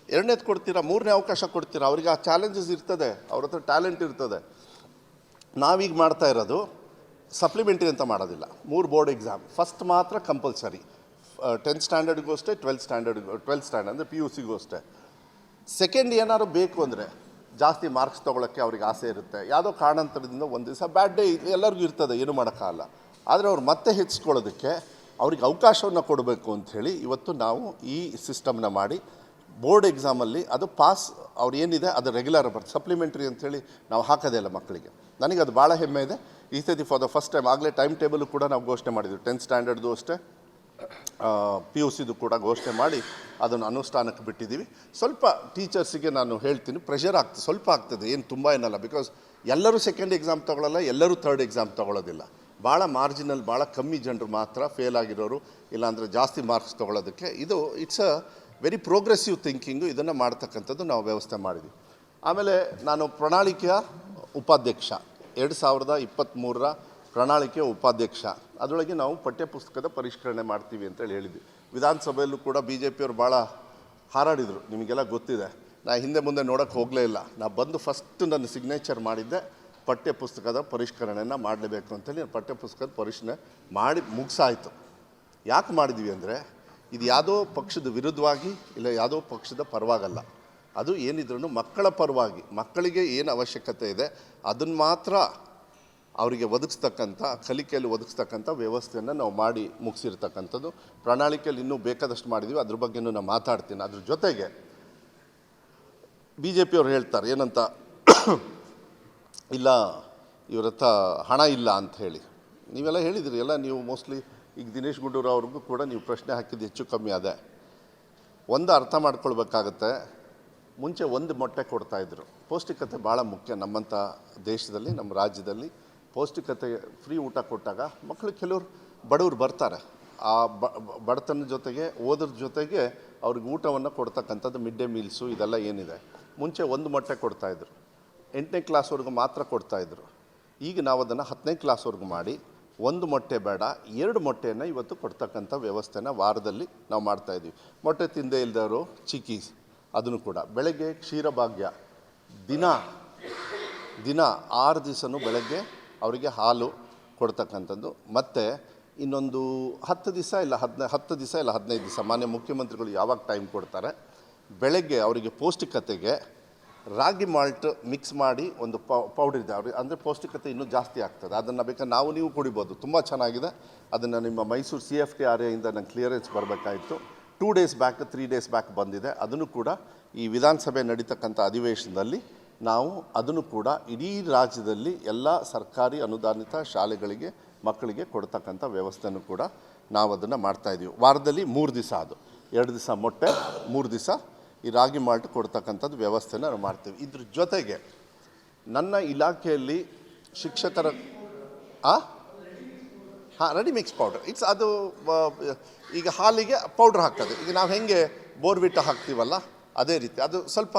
2ನೇದು ಕೊಡ್ತೀರಾ, 3ನೇ ಅವಕಾಶ ಕೊಡ್ತೀರಾ. ಅವ್ರಿಗೆ ಆ ಚಾಲೆಂಜಸ್ ಇರ್ತದೆ, ಅವ್ರ ಹತ್ರ ಟ್ಯಾಲೆಂಟ್ ಇರ್ತದೆ. ನಾವೀಗ ಮಾಡ್ತಾ ಇರೋದು ಸಪ್ಲಿಮೆಂಟ್ರಿ ಅಂತ ಮಾಡೋದಿಲ್ಲ. 3 ಬೋರ್ಡ್ ಎಕ್ಸಾಮ್, ಫಸ್ಟ್ ಮಾತ್ರ ಕಂಪಲ್ಸರಿ, 10th ಸ್ಟ್ಯಾಂಡರ್ಡ್ಗೂ ಅಷ್ಟೇ, 12th ಸ್ಟ್ಯಾಂಡರ್ಡ್ ಅಂದರೆ PUCಗೂ ಅಷ್ಟೇ. ಸೆಕೆಂಡ್ ಏನಾದ್ರು ಬೇಕು ಅಂದರೆ ಜಾಸ್ತಿ ಮಾರ್ಕ್ಸ್ ತೊಗೊಳಕ್ಕೆ ಅವ್ರಿಗೆ ಆಸೆ ಇರುತ್ತೆ, ಯಾವುದೋ ಕಾರಣಾಂತರದಿಂದ ಒಂದು ದಿವಸ ಬ್ಯಾಡ್ ಡೇ ಎಲ್ಲರಿಗೂ ಇರ್ತದೆ, ಏನು ಮಾಡೋಕ್ಕಾಗಲ್ಲ. ಆದರೆ ಅವ್ರು ಮತ್ತೆ ಹೆಚ್ಚಿಕೊಳ್ಳೋದಕ್ಕೆ ಅವ್ರಿಗೆ ಅವಕಾಶವನ್ನು ಕೊಡಬೇಕು ಅಂಥೇಳಿ ಇವತ್ತು ನಾವು ಈ ಸಿಸ್ಟಮ್ನ ಮಾಡಿ ಬೋರ್ಡ್ ಎಕ್ಸಾಮಲ್ಲಿ ಅದು ಪಾಸ್ ಅವ್ರು ಏನಿದೆ ಅದು ರೆಗ್ಯುಲರ್ ಬರ್ತದೆ. ಸಪ್ಲಿಮೆಂಟ್ರಿ ಅಂಥೇಳಿ ನಾವು ಹಾಕೋದೇ ಇಲ್ಲ ಮಕ್ಕಳಿಗೆ. ನನಗೆ ಅದು ಭಾಳ ಹೆಮ್ಮೆ ಇದೆ. ಈ ಸತಿ ಫಾರ್ ದ ಫಸ್ಟ್ ಟೈಮ್ ಆಗಲೇ ಟೈಮ್ ಟೇಬಲ್ ಕೂಡ ನಾವು ಘೋಷಣೆ ಮಾಡಿದ್ವಿ. 10th ಸ್ಟ್ಯಾಂಡರ್ಡ್ದು ಅಷ್ಟೇ, PUCದು ಕೂಡ ಘೋಷಣೆ ಮಾಡಿ ಅದನ್ನು ಅನುಷ್ಠಾನಕ್ಕೆ ಬಿಟ್ಟಿದ್ದೀವಿ. ಸ್ವಲ್ಪ ಟೀಚರ್ಸಿಗೆ ನಾನು ಹೇಳ್ತೀನಿ, ಪ್ರೆಷರ್ ಆಗ್ತದೆ, ಸ್ವಲ್ಪ ಆಗ್ತದೆ, ಏನು ತುಂಬ ಏನಲ್ಲ. ಬಿಕಾಸ್ ಎಲ್ಲರೂ ಸೆಕೆಂಡ್ ಎಕ್ಸಾಮ್ ತೊಗೊಳ್ಳಲ್ಲ, ಎಲ್ಲರೂ ಥರ್ಡ್ ಎಕ್ಸಾಮ್ ತೊಗೊಳ್ಳೋದಿಲ್ಲ. ಭಾಳ ಮಾರ್ಜಿನಲ್, ಭಾಳ ಕಮ್ಮಿ ಜನರು ಮಾತ್ರ ಫೇಲ್ ಆಗಿರೋರು, ಇಲ್ಲಾಂದರೆ ಜಾಸ್ತಿ ಮಾರ್ಕ್ಸ್ ತೊಗೊಳ್ಳೋದಕ್ಕೆ. ಇದು it's a very progressive thinking. ಇದನ್ನು ಮಾಡ್ತಕ್ಕಂಥದ್ದು ನಾವು ವ್ಯವಸ್ಥೆ ಮಾಡಿದ್ವಿ. ಆಮೇಲೆ ನಾನು ಪ್ರಣಾಳಿಕೆಯ ಉಪಾಧ್ಯಕ್ಷ, 2023ರ ಪ್ರಣಾಳಿಕೆಯ ಉಪಾಧ್ಯಕ್ಷ. ಅದರೊಳಗೆ ನಾವು ಪಠ್ಯಪುಸ್ತಕದ ಪರಿಷ್ಕರಣೆ ಮಾಡ್ತೀವಿ ಅಂತೇಳಿ ಹೇಳಿದ್ವಿ. ವಿಧಾನಸಭೆಯಲ್ಲೂ ಕೂಡ BJPಯವರು ಭಾಳ ಹಾರಾಡಿದರು, ನಿಮಗೆಲ್ಲ ಗೊತ್ತಿದೆ. ನಾನು ಹಿಂದೆ ಮುಂದೆ ನೋಡೋಕ್ಕೆ ಹೋಗಲೇ ಇಲ್ಲ. ನಾನು ಬಂದು ಫಸ್ಟ್ ನನ್ನ ಸಿಗ್ನೇಚರ್ ಮಾಡಿದ್ದೆ ಪಠ್ಯಪುಸ್ತಕದ ಪರಿಷ್ಕರಣೆಯನ್ನು ಮಾಡಲೇಬೇಕು ಅಂತೇಳಿ. ಪಠ್ಯಪುಸ್ತಕದ ಪರಿಷ್ಕರಣೆ ಮಾಡಿ ಮುಗಿಸಾಯಿತು. ಯಾಕೆ ಮಾಡಿದ್ವಿ ಅಂದರೆ, ಇದು ಯಾವುದೋ ಪಕ್ಷದ ವಿರುದ್ಧವಾಗಿ ಇಲ್ಲ ಯಾವುದೋ ಪಕ್ಷದ ಪರವಾಗಲ್ಲ. ಅದು ಏನಿದ್ರೂ ಮಕ್ಕಳ ಪರವಾಗಿ, ಮಕ್ಕಳಿಗೆ ಏನು ಅವಶ್ಯಕತೆ ಇದೆ ಅದನ್ನು ಮಾತ್ರ ಅವರಿಗೆ ಒದಗಿಸ್ತಕ್ಕಂಥ, ಕಲಿಕೆಯಲ್ಲಿ ಒದಗಿಸ್ತಕ್ಕಂಥ ವ್ಯವಸ್ಥೆಯನ್ನು ನಾವು ಮಾಡಿ ಮುಗಿಸಿರ್ತಕ್ಕಂಥದ್ದು. ಪ್ರಣಾಳಿಕೆಯಲ್ಲಿ ಇನ್ನೂ ಬೇಕಾದಷ್ಟು ಮಾಡಿದ್ವಿ, ಅದ್ರ ಬಗ್ಗೆನೂ ನಾನು ಮಾತಾಡ್ತೀನಿ. ಅದ್ರ ಜೊತೆಗೆ BJPಯವ್ರು ಹೇಳ್ತಾರೆ ಏನಂತ, ಇಲ್ಲ ಇವ್ರ ಹತ್ರ ಹಣ ಇಲ್ಲ ಅಂತ ಹೇಳಿ. ನೀವೆಲ್ಲ ಹೇಳಿದಿರಿ ಎಲ್ಲ, ನೀವು ಮೋಸ್ಟ್ಲಿ ಈಗ ದಿನೇಶ್ ಗುಂಡೂರಾವ್ ಅವ್ರಿಗೂ ಕೂಡ ನೀವು ಪ್ರಶ್ನೆ ಹಾಕಿದ್ದು ಹೆಚ್ಚು ಕಮ್ಮಿ ಅದೇ. ಒಂದು ಅರ್ಥ ಮಾಡ್ಕೊಳ್ಬೇಕಾಗತ್ತೆ, ಮುಂಚೆ ಒಂದು ಮೊಟ್ಟೆ ಕೊಡ್ತಾಯಿದ್ರು. ಪೌಷ್ಟಿಕತೆ ಭಾಳ ಮುಖ್ಯ ನಮ್ಮಂಥ ದೇಶದಲ್ಲಿ, ನಮ್ಮ ರಾಜ್ಯದಲ್ಲಿ ಪೌಷ್ಟಿಕತೆ ಫ್ರೀ ಊಟ ಕೊಟ್ಟಾಗ ಮಕ್ಕಳು ಕೆಲವರು ಬಡವರು ಬರ್ತಾರೆ. ಆ ಬಡತನ ಜೊತೆಗೆ ಓದ್ರ ಜೊತೆಗೆ ಅವ್ರಿಗೆ ಊಟವನ್ನು ಕೊಡ್ತಕ್ಕಂಥದ್ದು ಮಿಡ್ ಡೇ ಮೀಲ್ಸು ಇದೆಲ್ಲ ಏನಿದೆ. ಮುಂಚೆ ಒಂದು ಮೊಟ್ಟೆ ಕೊಡ್ತಾಯಿದ್ರು, 8ನೇ ಕ್ಲಾಸ್ವರೆಗೂ ಮಾತ್ರ ಕೊಡ್ತಾಯಿದ್ರು. ಈಗ ನಾವು ಅದನ್ನು 10ನೇ ಕ್ಲಾಸ್ವರೆಗೂ ಮಾಡಿ ಒಂದು ಮೊಟ್ಟೆ ಬೇಡ 2 ಮೊಟ್ಟೆಯನ್ನು ಇವತ್ತು ಕೊಡ್ತಕ್ಕಂಥ ವ್ಯವಸ್ಥೆನ ವಾರದಲ್ಲಿ ನಾವು ಮಾಡ್ತಾಯಿದ್ದೀವಿ. ಮೊಟ್ಟೆ ತಿಂದೇ ಇಲ್ದವರು ಚಿಕ್ಕೀಸ್ ಅದನ್ನು ಕೂಡ. ಬೆಳಗ್ಗೆ ಕ್ಷೀರಭಾಗ್ಯ ದಿನ 6 ದಿವಸನೂ ಬೆಳಗ್ಗೆ ಅವರಿಗೆ ಹಾಲು ಕೊಡ್ತಕ್ಕಂಥದ್ದು. ಮತ್ತು ಇನ್ನೊಂದು 10 ದಿವಸ ಇಲ್ಲ 15 ದಿವಸ ಮಾನ್ಯ ಮುಖ್ಯಮಂತ್ರಿಗಳು ಯಾವಾಗ ಟೈಮ್ ಕೊಡ್ತಾರೆ, ಬೆಳಗ್ಗೆ ಅವರಿಗೆ ಪೌಷ್ಟಿಕತೆಗೆ ರಾಗಿ ಮಾಲ್ಟ್ ಮಿಕ್ಸ್ ಮಾಡಿ ಒಂದು ಪೌಡರ್ ಇದೆ ಅವ್ರಿಗೆ, ಅಂದರೆ ಪೌಷ್ಟಿಕತೆ ಇನ್ನೂ ಜಾಸ್ತಿ ಆಗ್ತದೆ. ಅದನ್ನು ಬೇಕಾದ್ರೆ ನೀವು ಕುಡಿಬೋದು, ತುಂಬ ಚೆನ್ನಾಗಿದೆ. ಅದನ್ನು ನಿಮ್ಮ ಮೈಸೂರು CFTRA ಇಂದ ನಂಗೆ ಕ್ಲಿಯರೆನ್ಸ್ ಬರಬೇಕಾಯಿತು. 2 ಡೇಸ್ ಬ್ಯಾಕ್ 3 ಡೇಸ್ ಬ್ಯಾಕ್ ಬಂದಿದೆ. ಅದನ್ನು ಕೂಡ ಈ ವಿಧಾನಸಭೆ ನಡೀತಕ್ಕಂಥ ಅಧಿವೇಶನದಲ್ಲಿ ನಾವು ಅದನ್ನು ಕೂಡ ಇಡೀ ರಾಜ್ಯದಲ್ಲಿ ಎಲ್ಲ ಸರ್ಕಾರಿ ಅನುದಾನಿತ ಶಾಲೆಗಳಿಗೆ ಮಕ್ಕಳಿಗೆ ಕೊಡ್ತಕ್ಕಂಥ ವ್ಯವಸ್ಥೆನೂ ಕೂಡ ನಾವು ಅದನ್ನು ಮಾಡ್ತಾಯಿದ್ದೀವಿ. ವಾರದಲ್ಲಿ 3 ದಿವಸ, ಅದು 2 ದಿವಸ ಮೊಟ್ಟೆ, 3 ದಿವಸ ಈ ರಾಗಿ ಮಾಲ್ಟ್ ಕೊಡ್ತಕ್ಕಂಥದ್ದು ವ್ಯವಸ್ಥೆನ ನಾವು ಮಾಡ್ತೀವಿ. ಇದ್ರ ಜೊತೆಗೆ ನನ್ನ ಇಲಾಖೆಯಲ್ಲಿ ಶಿಕ್ಷಕರ ರೆಡಿ ಮಿಕ್ಸ್ ಪೌಡರ್ ಅದು ಈಗ ಹಾಲಿಗೆ ಪೌಡ್ರ್ ಹಾಕೋದು. ಈಗ ನಾವು ಹೆಂಗೆ ಬೋರ್ವಿಟ ಹಾಕ್ತೀವಲ್ಲ ಅದೇ ರೀತಿ ಅದು ಸ್ವಲ್ಪ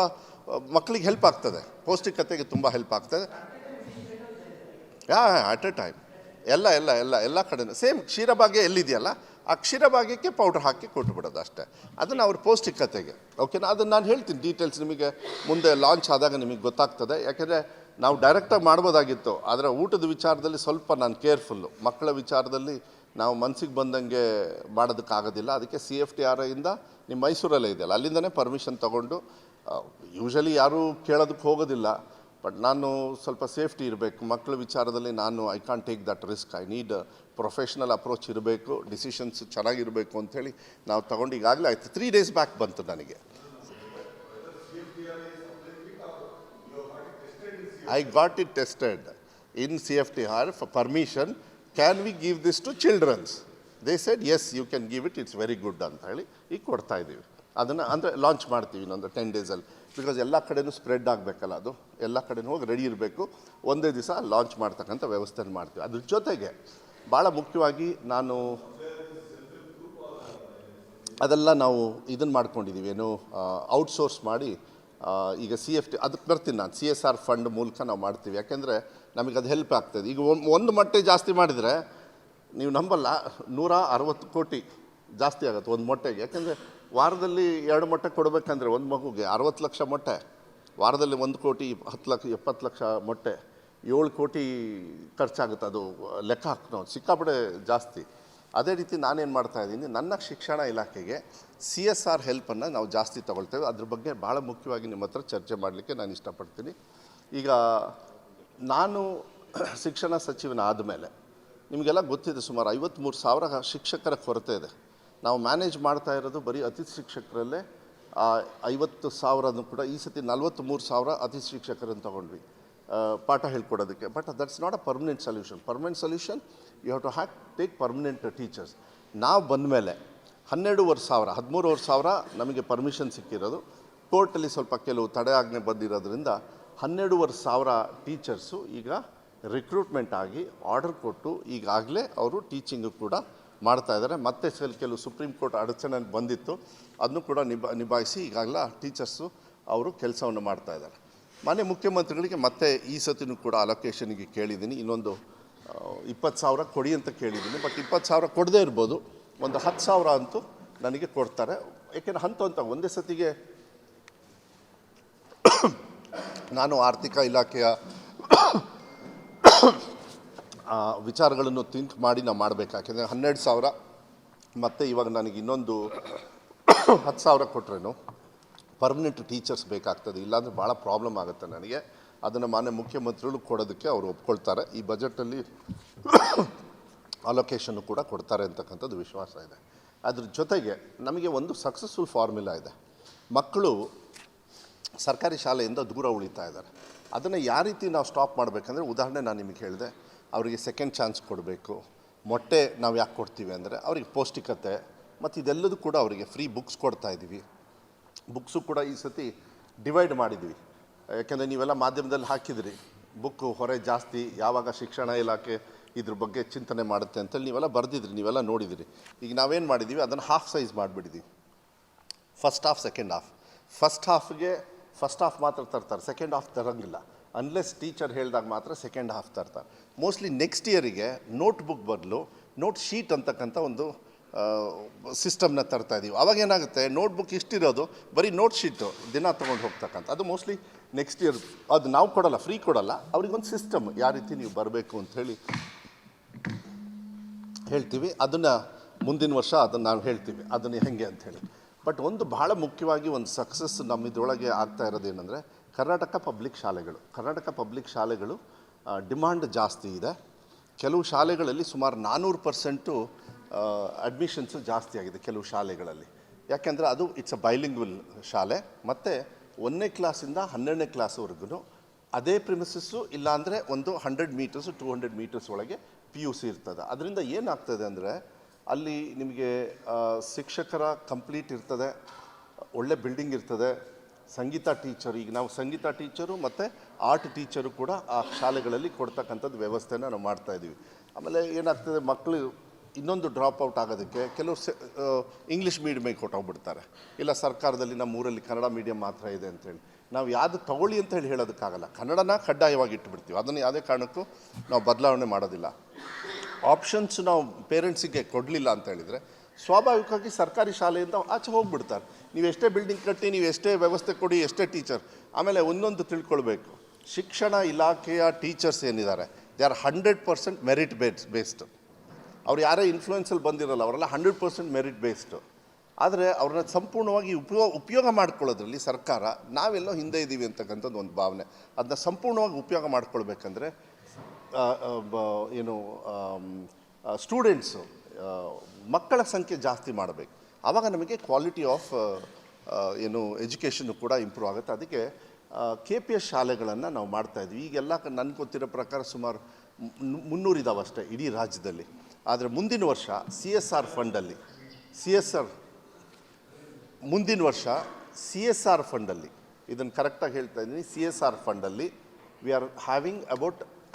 ಮಕ್ಕಳಿಗೆ ಹೆಲ್ಪ್ ಆಗ್ತದೆ, ಪೌಷ್ಟಿಕತೆಗೆ ತುಂಬ ಹೆಲ್ಪ್ ಆಗ್ತದೆ. ಅಟ್ ಎ ಟೈಮ್ ಎಲ್ಲ ಕಡೆನೂ ಸೇಮ್ ಕ್ಷೀರಭಾಗ್ಯ ಎಲ್ಲಿದೆಯಲ್ಲ ಆ ಕ್ಷೀರಭಾಗ್ಯಕ್ಕೆ ಪೌಡ್ರ್ ಹಾಕಿ ಕೊಟ್ಟುಬಿಡೋದು ಅಷ್ಟೇ. ಅದನ್ನು ಅವ್ರ ಪೌಷ್ಟಿಕತೆಗೆ ಓಕೆನಾ. ಅದನ್ನು ನಾನು ಹೇಳ್ತೀನಿ ಡೀಟೇಲ್ಸ್ ನಿಮಗೆ ಮುಂದೆ ಲಾಂಚ್ ಆದಾಗ ನಿಮಗೆ ಗೊತ್ತಾಗ್ತದೆ. ಯಾಕೆಂದರೆ ನಾವು ಡೈರೆಕ್ಟಾಗಿ ಮಾಡ್ಬೋದಾಗಿತ್ತು, ಆದರೆ ಊಟದ ವಿಚಾರದಲ್ಲಿ ಸ್ವಲ್ಪ ನಾನು ಕೇರ್ಫುಲ್ಲು. ಮಕ್ಕಳ ವಿಚಾರದಲ್ಲಿ ನಾವು ಮನಸ್ಸಿಗೆ ಬಂದಂಗೆ ಮಾಡೋದಕ್ಕಾಗೋದಿಲ್ಲ. ಅದಕ್ಕೆ CFTRA ಇಂದ ನಿಮ್ಮ ಮೈಸೂರಲ್ಲೇ ಇದೆಯಲ್ಲ ಅಲ್ಲಿಂದನೇ ಪರ್ಮಿಷನ್ ತೊಗೊಂಡು, ಯೂಶಲಿ ಯಾರೂ ಕೇಳೋದಕ್ಕೆ ಹೋಗೋದಿಲ್ಲ, ಬಟ್ ನಾನು ಸ್ವಲ್ಪ ಸೇಫ್ಟಿ ಇರಬೇಕು ಮಕ್ಕಳ ವಿಚಾರದಲ್ಲಿ. I can't take that risk. I need professional approach ಇರಬೇಕು, ಡಿಸಿಷನ್ಸ್ ಚೆನ್ನಾಗಿರಬೇಕು ಅಂಥೇಳಿ ನಾವು ತೊಗೊಂಡು ಈಗಾಗಲೇ ಆಯಿತು. 3 ಡೇಸ್ ಬ್ಯಾಕ್ ಬಂತು ನನಗೆ. I got it tested in CFTR for permission. Can we give this to children's? They said yes, you can give it, it's very good ಅಂತ ಹೇಳಿ ಈಗ ಕೊಡ್ತಾ ಇದ್ದೀವಿ. ಅದನ್ನು ಅಂದರೆ ಲಾಂಚ್ ಮಾಡ್ತೀವಿ ಇನ್ನೊಂದು 10 ಡೇಸಲ್ಲಿ. ಬಿಕಾಸ್ ಎಲ್ಲ ಕಡೆಯೂ ಸ್ಪ್ರೆಡ್ ಆಗಬೇಕಲ್ಲ, ಅದು ಎಲ್ಲ ಕಡೆಯೂ ಹೋಗಿ ರೆಡಿ ಇರಬೇಕು. ಒಂದೇ ದಿವಸ ಲಾಂಚ್ ಮಾಡ್ತಕ್ಕಂಥ ವ್ಯವಸ್ಥೆನ ಮಾಡ್ತೀವಿ. ಅದ್ರ ಜೊತೆಗೆ ಭಾಳ ಮುಖ್ಯವಾಗಿ ಅದೆಲ್ಲ ನಾವು ಇದನ್ನು ಮಾಡ್ಕೊಂಡಿದ್ದೀವಿ, ಏನು ಔಟ್ಸೋರ್ಸ್ ಮಾಡಿ ಈಗ ಅದಕ್ಕೆ ಬರ್ತೀನಿ ನಾನು. CSR ಫಂಡ್ ಮೂಲಕ ನಾವು ಮಾಡ್ತೀವಿ. ಯಾಕೆಂದರೆ ನಮಗೆ ಅದು ಹೆಲ್ಪ್ ಆಗ್ತದೆ. ಈಗ ಒಂದು ಮೊಟ್ಟೆ ಜಾಸ್ತಿ ಮಾಡಿದರೆ ನೀವು ನಂಬಲ್ಲ, 160 ಕೋಟಿ ಜಾಸ್ತಿ ಆಗುತ್ತೆ ಒಂದು ಮೊಟ್ಟೆಗೆ. ಯಾಕೆಂದರೆ ವಾರದಲ್ಲಿ 2 ಮೊಟ್ಟೆ ಕೊಡಬೇಕಂದ್ರೆ ಒಂದು ಮಗುಗೆ 60 ಲಕ್ಷ ಮೊಟ್ಟೆ, ವಾರದಲ್ಲಿ 1 ಕೋಟಿ 10 ಲಕ್ಷ 70 ಲಕ್ಷ ಮೊಟ್ಟೆ, 7 ಕೋಟಿ ಖರ್ಚಾಗುತ್ತೆ. ಅದು ಲೆಕ್ಕ ಹಾಕಿ ಸಿಕ್ಕಾಪಡೆ ಜಾಸ್ತಿ. ಅದೇ ರೀತಿ ನಾನೇನು ಮಾಡ್ತಾಯಿದ್ದೀನಿ, ನನ್ನ ಶಿಕ್ಷಣ ಇಲಾಖೆಗೆ CSR ಹೆಲ್ಪನ್ನು ನಾವು ಜಾಸ್ತಿ ತೊಗೊಳ್ತೇವೆ. ಅದ್ರ ಬಗ್ಗೆ ಭಾಳ ಮುಖ್ಯವಾಗಿ ನಿಮ್ಮ ಹತ್ರ ಚರ್ಚೆ ಮಾಡಲಿಕ್ಕೆ ನಾನು ಇಷ್ಟಪಡ್ತೀನಿ. ಈಗ ನಾನು ಶಿಕ್ಷಣ ಸಚಿವನ ಆದಮೇಲೆ ನಿಮಗೆಲ್ಲ ಗೊತ್ತಿದೆ, ಸುಮಾರು 53,000 ಶಿಕ್ಷಕರ ಕೊರತೆ ಇದೆ. ನಾವು ಮ್ಯಾನೇಜ್ ಮಾಡ್ತಾ ಇರೋದು ಬರೀ ಅತಿಥಿ ಶಿಕ್ಷಕರಲ್ಲೇ 50,000 ಕೂಡ. ಈ ಸತಿ 43,000 ಅತಿಥಿ ಶಿಕ್ಷಕರನ್ನು ತೊಗೊಂಡ್ವಿ ಪಾಠ ಹೇಳ್ಕೊಡೋದಕ್ಕೆ. But that's not a permanent solution. Permanent solution you have to take permanent teachers. ನಾವು ಬಂದ ಮೇಲೆ 12,500 13,000 ನಮಗೆ ಪರ್ಮಿಷನ್ ಸಿಕ್ಕಿರೋದು. ಕೋರ್ಟಲ್ಲಿ ಸ್ವಲ್ಪ ಕೆಲವು ತಡೆ ಆಜ್ಞೆ ಬಂದಿರೋದ್ರಿಂದ 12,500 ಟೀಚರ್ಸು ಈಗ ರಿಕ್ರೂಟ್ಮೆಂಟ್ ಆಗಿ ಆರ್ಡರ್ ಕೊಟ್ಟು ಈಗಾಗಲೇ ಅವರು ಟೀಚಿಂಗು ಕೂಡ ಮಾಡ್ತಾಯಿದ್ದಾರೆ. ಮತ್ತೆ ಕೆಲವು ಸುಪ್ರೀಂ ಕೋರ್ಟ್ ಅಡಚಣೆ ಬಂದಿತ್ತು, ಅದನ್ನು ಕೂಡ ನಿಭಾಯಿಸಿ ಈಗಾಗಲೇ ಟೀಚರ್ಸು ಅವರು ಕೆಲಸವನ್ನು ಮಾಡ್ತಾಯಿದ್ದಾರೆ. ಮಾನ್ಯ ಮುಖ್ಯಮಂತ್ರಿಗಳಿಗೆ ಮತ್ತೆ ಈ ಸತಿನೂ ಕೂಡ ಅಲೋಕೇಶನ್ಗೆ ಕೇಳಿದ್ದೀನಿ, ಇನ್ನೊಂದು 20,000 ಕೊಡಿ ಅಂತ ಕೇಳಿದ್ದೀನಿ. ಬಟ್ 20,000 ಕೊಡದೇ ಇರ್ಬೋದು, ಒಂದು 10,000 ಅಂತೂ ನನಗೆ ಕೊಡ್ತಾರೆ. ಏಕೆಂದರೆ ಹಂತ ಒಂದೇ ಸತಿಗೆ ನಾನು ಆರ್ಥಿಕ ಇಲಾಖೆಯ ವಿಚಾರಗಳನ್ನು ಥಿಂಕ್ ಮಾಡಿ ನಾವು ಮಾಡಬೇಕು. ಯಾಕೆಂದರೆ 12,000 ಮತ್ತು ಇವಾಗ ನನಗೆ ಇನ್ನೊಂದು 10,000 ಕೊಟ್ರೇನು ಪರ್ಮನೆಂಟ್ ಟೀಚರ್ಸ್ ಬೇಕಾಗ್ತದೆ. ಇಲ್ಲಾಂದರೆ ಭಾಳ ಪ್ರಾಬ್ಲಮ್ ಆಗುತ್ತೆ ನನಗೆ. ಅದನ್ನು ಮಾನ್ಯ ಮುಖ್ಯಮಂತ್ರಿಗಳು ಕೊಡೋದಕ್ಕೆ ಅವರು ಒಪ್ಕೊಳ್ತಾರೆ. ಈ ಬಜೆಟಲ್ಲಿ ಅಲೋಕೇಶನ್ನು ಕೂಡ ಕೊಡ್ತಾರೆ ಅಂತಕ್ಕಂಥದ್ದು ವಿಶ್ವಾಸ ಇದೆ. ಅದ್ರ ಜೊತೆಗೆ ನಮಗೆ ಒಂದು ಸಕ್ಸಸ್ಫುಲ್ ಫಾರ್ಮುಲಾ ಇದೆ. ಮಕ್ಕಳು ಸರ್ಕಾರಿ ಶಾಲೆಯಿಂದ ದೂರ ಉಳಿತಾ ಇದ್ದಾರೆ. ಅದನ್ನು ಯಾವ ರೀತಿ ನಾವು ಸ್ಟಾಪ್ ಮಾಡಬೇಕಂದ್ರೆ, ಉದಾಹರಣೆ ನಾನು ನಿಮಗೆ ಹೇಳಿದೆ, ಅವರಿಗೆ ಸೆಕೆಂಡ್ ಚಾನ್ಸ್ ಕೊಡಬೇಕು. ಮೊಟ್ಟೆ ನಾವು ಯಾಕೆ ಕೊಡ್ತೀವಿ ಅಂದರೆ ಅವರಿಗೆ ಪೌಷ್ಟಿಕತೆ, ಮತ್ತು ಇದೆಲ್ಲದೂ ಕೂಡ ಅವರಿಗೆ ಫ್ರೀ ಬುಕ್ಸ್ ಕೊಡ್ತಾಯಿದ್ದೀವಿ. ಬುಕ್ಸು ಕೂಡ ಈ ಸತಿ ಡಿವೈಡ್ ಮಾಡಿದ್ವಿ. ಯಾಕೆಂದರೆ ನೀವೆಲ್ಲ ಮಾಧ್ಯಮದಲ್ಲಿ ಹಾಕಿದ್ರಿ, ಬುಕ್ಕು ಹೊರೆ ಜಾಸ್ತಿ, ಯಾವಾಗ ಶಿಕ್ಷಣ ಇಲಾಖೆ ಇದ್ರ ಬಗ್ಗೆ ಚಿಂತನೆ ಮಾಡುತ್ತೆ ಅಂತೇಳಿ ನೀವೆಲ್ಲ ಬರೆದಿದ್ರಿ, ನೀವೆಲ್ಲ ನೋಡಿದಿರಿ. ಈಗ ನಾವೇನು ಮಾಡಿದ್ದೀವಿ, ಅದನ್ನು ಹಾಫ್ ಸೈಜ್ ಮಾಡಿಬಿಟ್ಟಿದ್ದೀವಿ. First half, second half. First half ಮಾತ್ರ ತರ್ತಾರೆ, ಸೆಕೆಂಡ್ ಹಾಫ್ ತರೋಂಗಿಲ್ಲ. ಅನ್ಲೆಸ್ ಟೀಚರ್ ಹೇಳಿದಾಗ ಮಾತ್ರ ಸೆಕೆಂಡ್ ಹಾಫ್ ತರ್ತಾರೆ. ಮೋಸ್ಟ್ಲಿ ನೆಕ್ಸ್ಟ್ ಇಯರಿಗೆ ನೋಟ್ ಬುಕ್ ಬದಲು ನೋಟ್ ಶೀಟ್ ಅಂತಕ್ಕಂಥ ಒಂದು ಸಿಸ್ಟಮ್ನ ತರ್ತಾಯಿದ್ದೀವಿ. ಅವಾಗ ಏನಾಗುತ್ತೆ, ನೋಟ್ಬುಕ್ ಇಷ್ಟಿರೋದು ಬರೀ ನೋಟ್ ಶೀಟು ದಿನ ತೊಗೊಂಡು ಹೋಗ್ತಕ್ಕಂಥ, ಅದು ಮೋಸ್ಟ್ಲಿ ನೆಕ್ಸ್ಟ್ ಇಯರ್ ಅದು ನಾವು ಕೊಡೋಲ್ಲ, ಫ್ರೀ ಕೊಡೋಲ್ಲ, ಅವ್ರಿಗೊಂದು ಸಿಸ್ಟಮ್ ಯಾವ ರೀತಿ ನೀವು ಬರಬೇಕು ಅಂಥೇಳಿ ಹೇಳ್ತೀವಿ. ಅದನ್ನು ಮುಂದಿನ ವರ್ಷ ಅದನ್ನು ನಾವು ಹೇಳ್ತೀವಿ ಅದನ್ನು ಹೇಗೆ ಅಂಥೇಳಿ. ಬಟ್ ಒಂದು ಭಾಳ ಮುಖ್ಯವಾಗಿ ಒಂದು ಸಕ್ಸಸ್ ನಮ್ಮಿದ್ರೊಳಗೆ ಆಗ್ತಾ ಇರೋದೇನೆಂದರೆ, ಕರ್ನಾಟಕ ಪಬ್ಲಿಕ್ ಶಾಲೆಗಳು ಡಿಮಾಂಡ್ ಜಾಸ್ತಿ ಇದೆ. ಕೆಲವು ಶಾಲೆಗಳಲ್ಲಿ ಸುಮಾರು 400% ಅಡ್ಮಿಷನ್ಸು ಜಾಸ್ತಿ ಆಗಿದೆ ಕೆಲವು ಶಾಲೆಗಳಲ್ಲಿ. ಯಾಕೆಂದರೆ ಅದು ಇಟ್ಸ್ ಅ ಬೈಲಿಂಗ್ವಲ್ ಶಾಲೆ, ಮತ್ತು 1ನೇ ಕ್ಲಾಸಿಂದ 12ನೇ ಕ್ಲಾಸ್ವರೆಗೂ ಅದೇ ಪ್ರಿಮಿಸಸ್ಸು, ಇಲ್ಲಾಂದರೆ ಒಂದು 100 ಮೀಟರ್ಸು 200 ಮೀಟರ್ಸ್ ಒಳಗೆ PUC ಇರ್ತದೆ. ಅದರಿಂದ ಏನಾಗ್ತದೆ ಅಂದರೆ, ಅಲ್ಲಿ ನಿಮಗೆ ಶಿಕ್ಷಕರ ಕಂಪ್ಲೀಟ್ ಇರ್ತದೆ, ಒಳ್ಳೆ ಬಿಲ್ಡಿಂಗ್ ಇರ್ತದೆ, ಸಂಗೀತ ಟೀಚರ್, ಈಗ ನಾವು ಸಂಗೀತ ಟೀಚರು ಮತ್ತು ಆರ್ಟ್ ಟೀಚರು ಕೂಡ ಆ ಶಾಲೆಗಳಲ್ಲಿ ಕೊಡ್ತಕ್ಕಂಥದ್ದು ವ್ಯವಸ್ಥೆನ ನಾವು ಮಾಡ್ತಾಯಿದ್ದೀವಿ. ಆಮೇಲೆ ಏನಾಗ್ತದೆ, ಮಕ್ಕಳು ಇನ್ನೊಂದು ಡ್ರಾಪ್ ಔಟ್ ಆಗೋದಕ್ಕೆ ಕೆಲವರು ಇಂಗ್ಲೀಷ್ ಮೀಡಿಯಮಿಗೆ ಕೊಟ್ಟೋಗ್ಬಿಡ್ತಾರೆ, ಇಲ್ಲ ಸರ್ಕಾರದಲ್ಲಿ ನಮ್ಮ ಊರಲ್ಲಿ ಕನ್ನಡ ಮೀಡಿಯಮ್ ಮಾತ್ರ ಇದೆ ಅಂಥೇಳಿ. ನಾವು ಯಾವುದು ತಗೊಳ್ಳಿ ಅಂತ ಹೇಳೋದಕ್ಕಾಗಲ್ಲ, ಕನ್ನಡನ ಕಡ್ಡಾಯವಾಗಿ ಇಟ್ಟುಬಿಡ್ತೀವಿ. ಅದನ್ನು ಯಾವುದೇ ಕಾರಣಕ್ಕೂ ನಾವು ಬದಲಾವಣೆ ಮಾಡೋದಿಲ್ಲ. ಆಪ್ಷನ್ಸ್ ನಾವು ಪೇರೆಂಟ್ಸಿಗೆ ಕೊಡಲಿಲ್ಲ ಅಂತ ಹೇಳಿದರೆ ಸ್ವಾಭಾವಿಕವಾಗಿ ಸರ್ಕಾರಿ ಶಾಲೆಯಿಂದ ಆಚೆ ಹೋಗಿಬಿಡ್ತಾರೆ. ನೀವು ಎಷ್ಟೇ ಬಿಲ್ಡಿಂಗ್ ಕಟ್ಟಿ, ನೀವು ಎಷ್ಟೇ ವ್ಯವಸ್ಥೆ ಕೊಡಿ, ಎಷ್ಟೇ ಟೀಚರ್. ಆಮೇಲೆ ಒಂದೊಂದು ತಿಳ್ಕೊಳ್ಬೇಕು, ಶಿಕ್ಷಣ ಇಲಾಖೆಯ ಟೀಚರ್ಸ್ ಏನಿದ್ದಾರೆ, ದೇ ಆರ್ 100% ಮೆರಿಟ್ ಬೇಸ್ಡ್. ಅವ್ರು ಯಾರೇ ಇನ್ಫ್ಲೂಯೆನ್ಸಲ್ಲಿ ಬಂದಿರಲ್ಲ, ಅವರೆಲ್ಲ 100% ಮೆರಿಟ್ ಬೇಸ್ಡು. ಆದರೆ ಅವ್ರನ್ನ ಸಂಪೂರ್ಣವಾಗಿ ಉಪಯೋಗ ಮಾಡ್ಕೊಳ್ಳೋದ್ರಲ್ಲಿ ಸರ್ಕಾರ ನಾವೆಲ್ಲೋ ಹಿಂದೆ ಇದ್ದೀವಿ ಅಂತಕ್ಕಂಥದ್ದು ಒಂದು ಭಾವನೆ. ಅದನ್ನ ಸಂಪೂರ್ಣವಾಗಿ ಉಪಯೋಗ ಮಾಡ್ಕೊಳ್ಬೇಕಂದ್ರೆ ಸ್ಟೂಡೆಂಟ್ಸು ಮಕ್ಕಳ ಸಂಖ್ಯೆ ಜಾಸ್ತಿ ಮಾಡಬೇಕು. ಆವಾಗ ನಮಗೆ ಕ್ವಾಲಿಟಿ ಆಫ್ ಎಜುಕೇಷನ್ನು ಕೂಡ ಇಂಪ್ರೂವ್ ಆಗುತ್ತೆ. ಅದಕ್ಕೆ KPS ಶಾಲೆಗಳನ್ನು ನಾವು ಮಾಡ್ತಾಯಿದ್ವಿ. ಈಗೆಲ್ಲ ನನಗೆ ಗೊತ್ತಿರೋ ಪ್ರಕಾರ ಸುಮಾರು 300 ಇದ್ದಾವೆ ಅಷ್ಟೇ ಇಡೀ ರಾಜ್ಯದಲ್ಲಿ. ಆದರೆ ಮುಂದಿನ ವರ್ಷ CSR ಫಂಡಲ್ಲಿ ಇದನ್ನು ಕರೆಕ್ಟಾಗಿ ಹೇಳ್ತಾ ಇದ್ದೀನಿ, CSR ಫಂಡಲ್ಲಿ ವಿ ಆರ್ ಹ್ಯಾವಿಂಗ್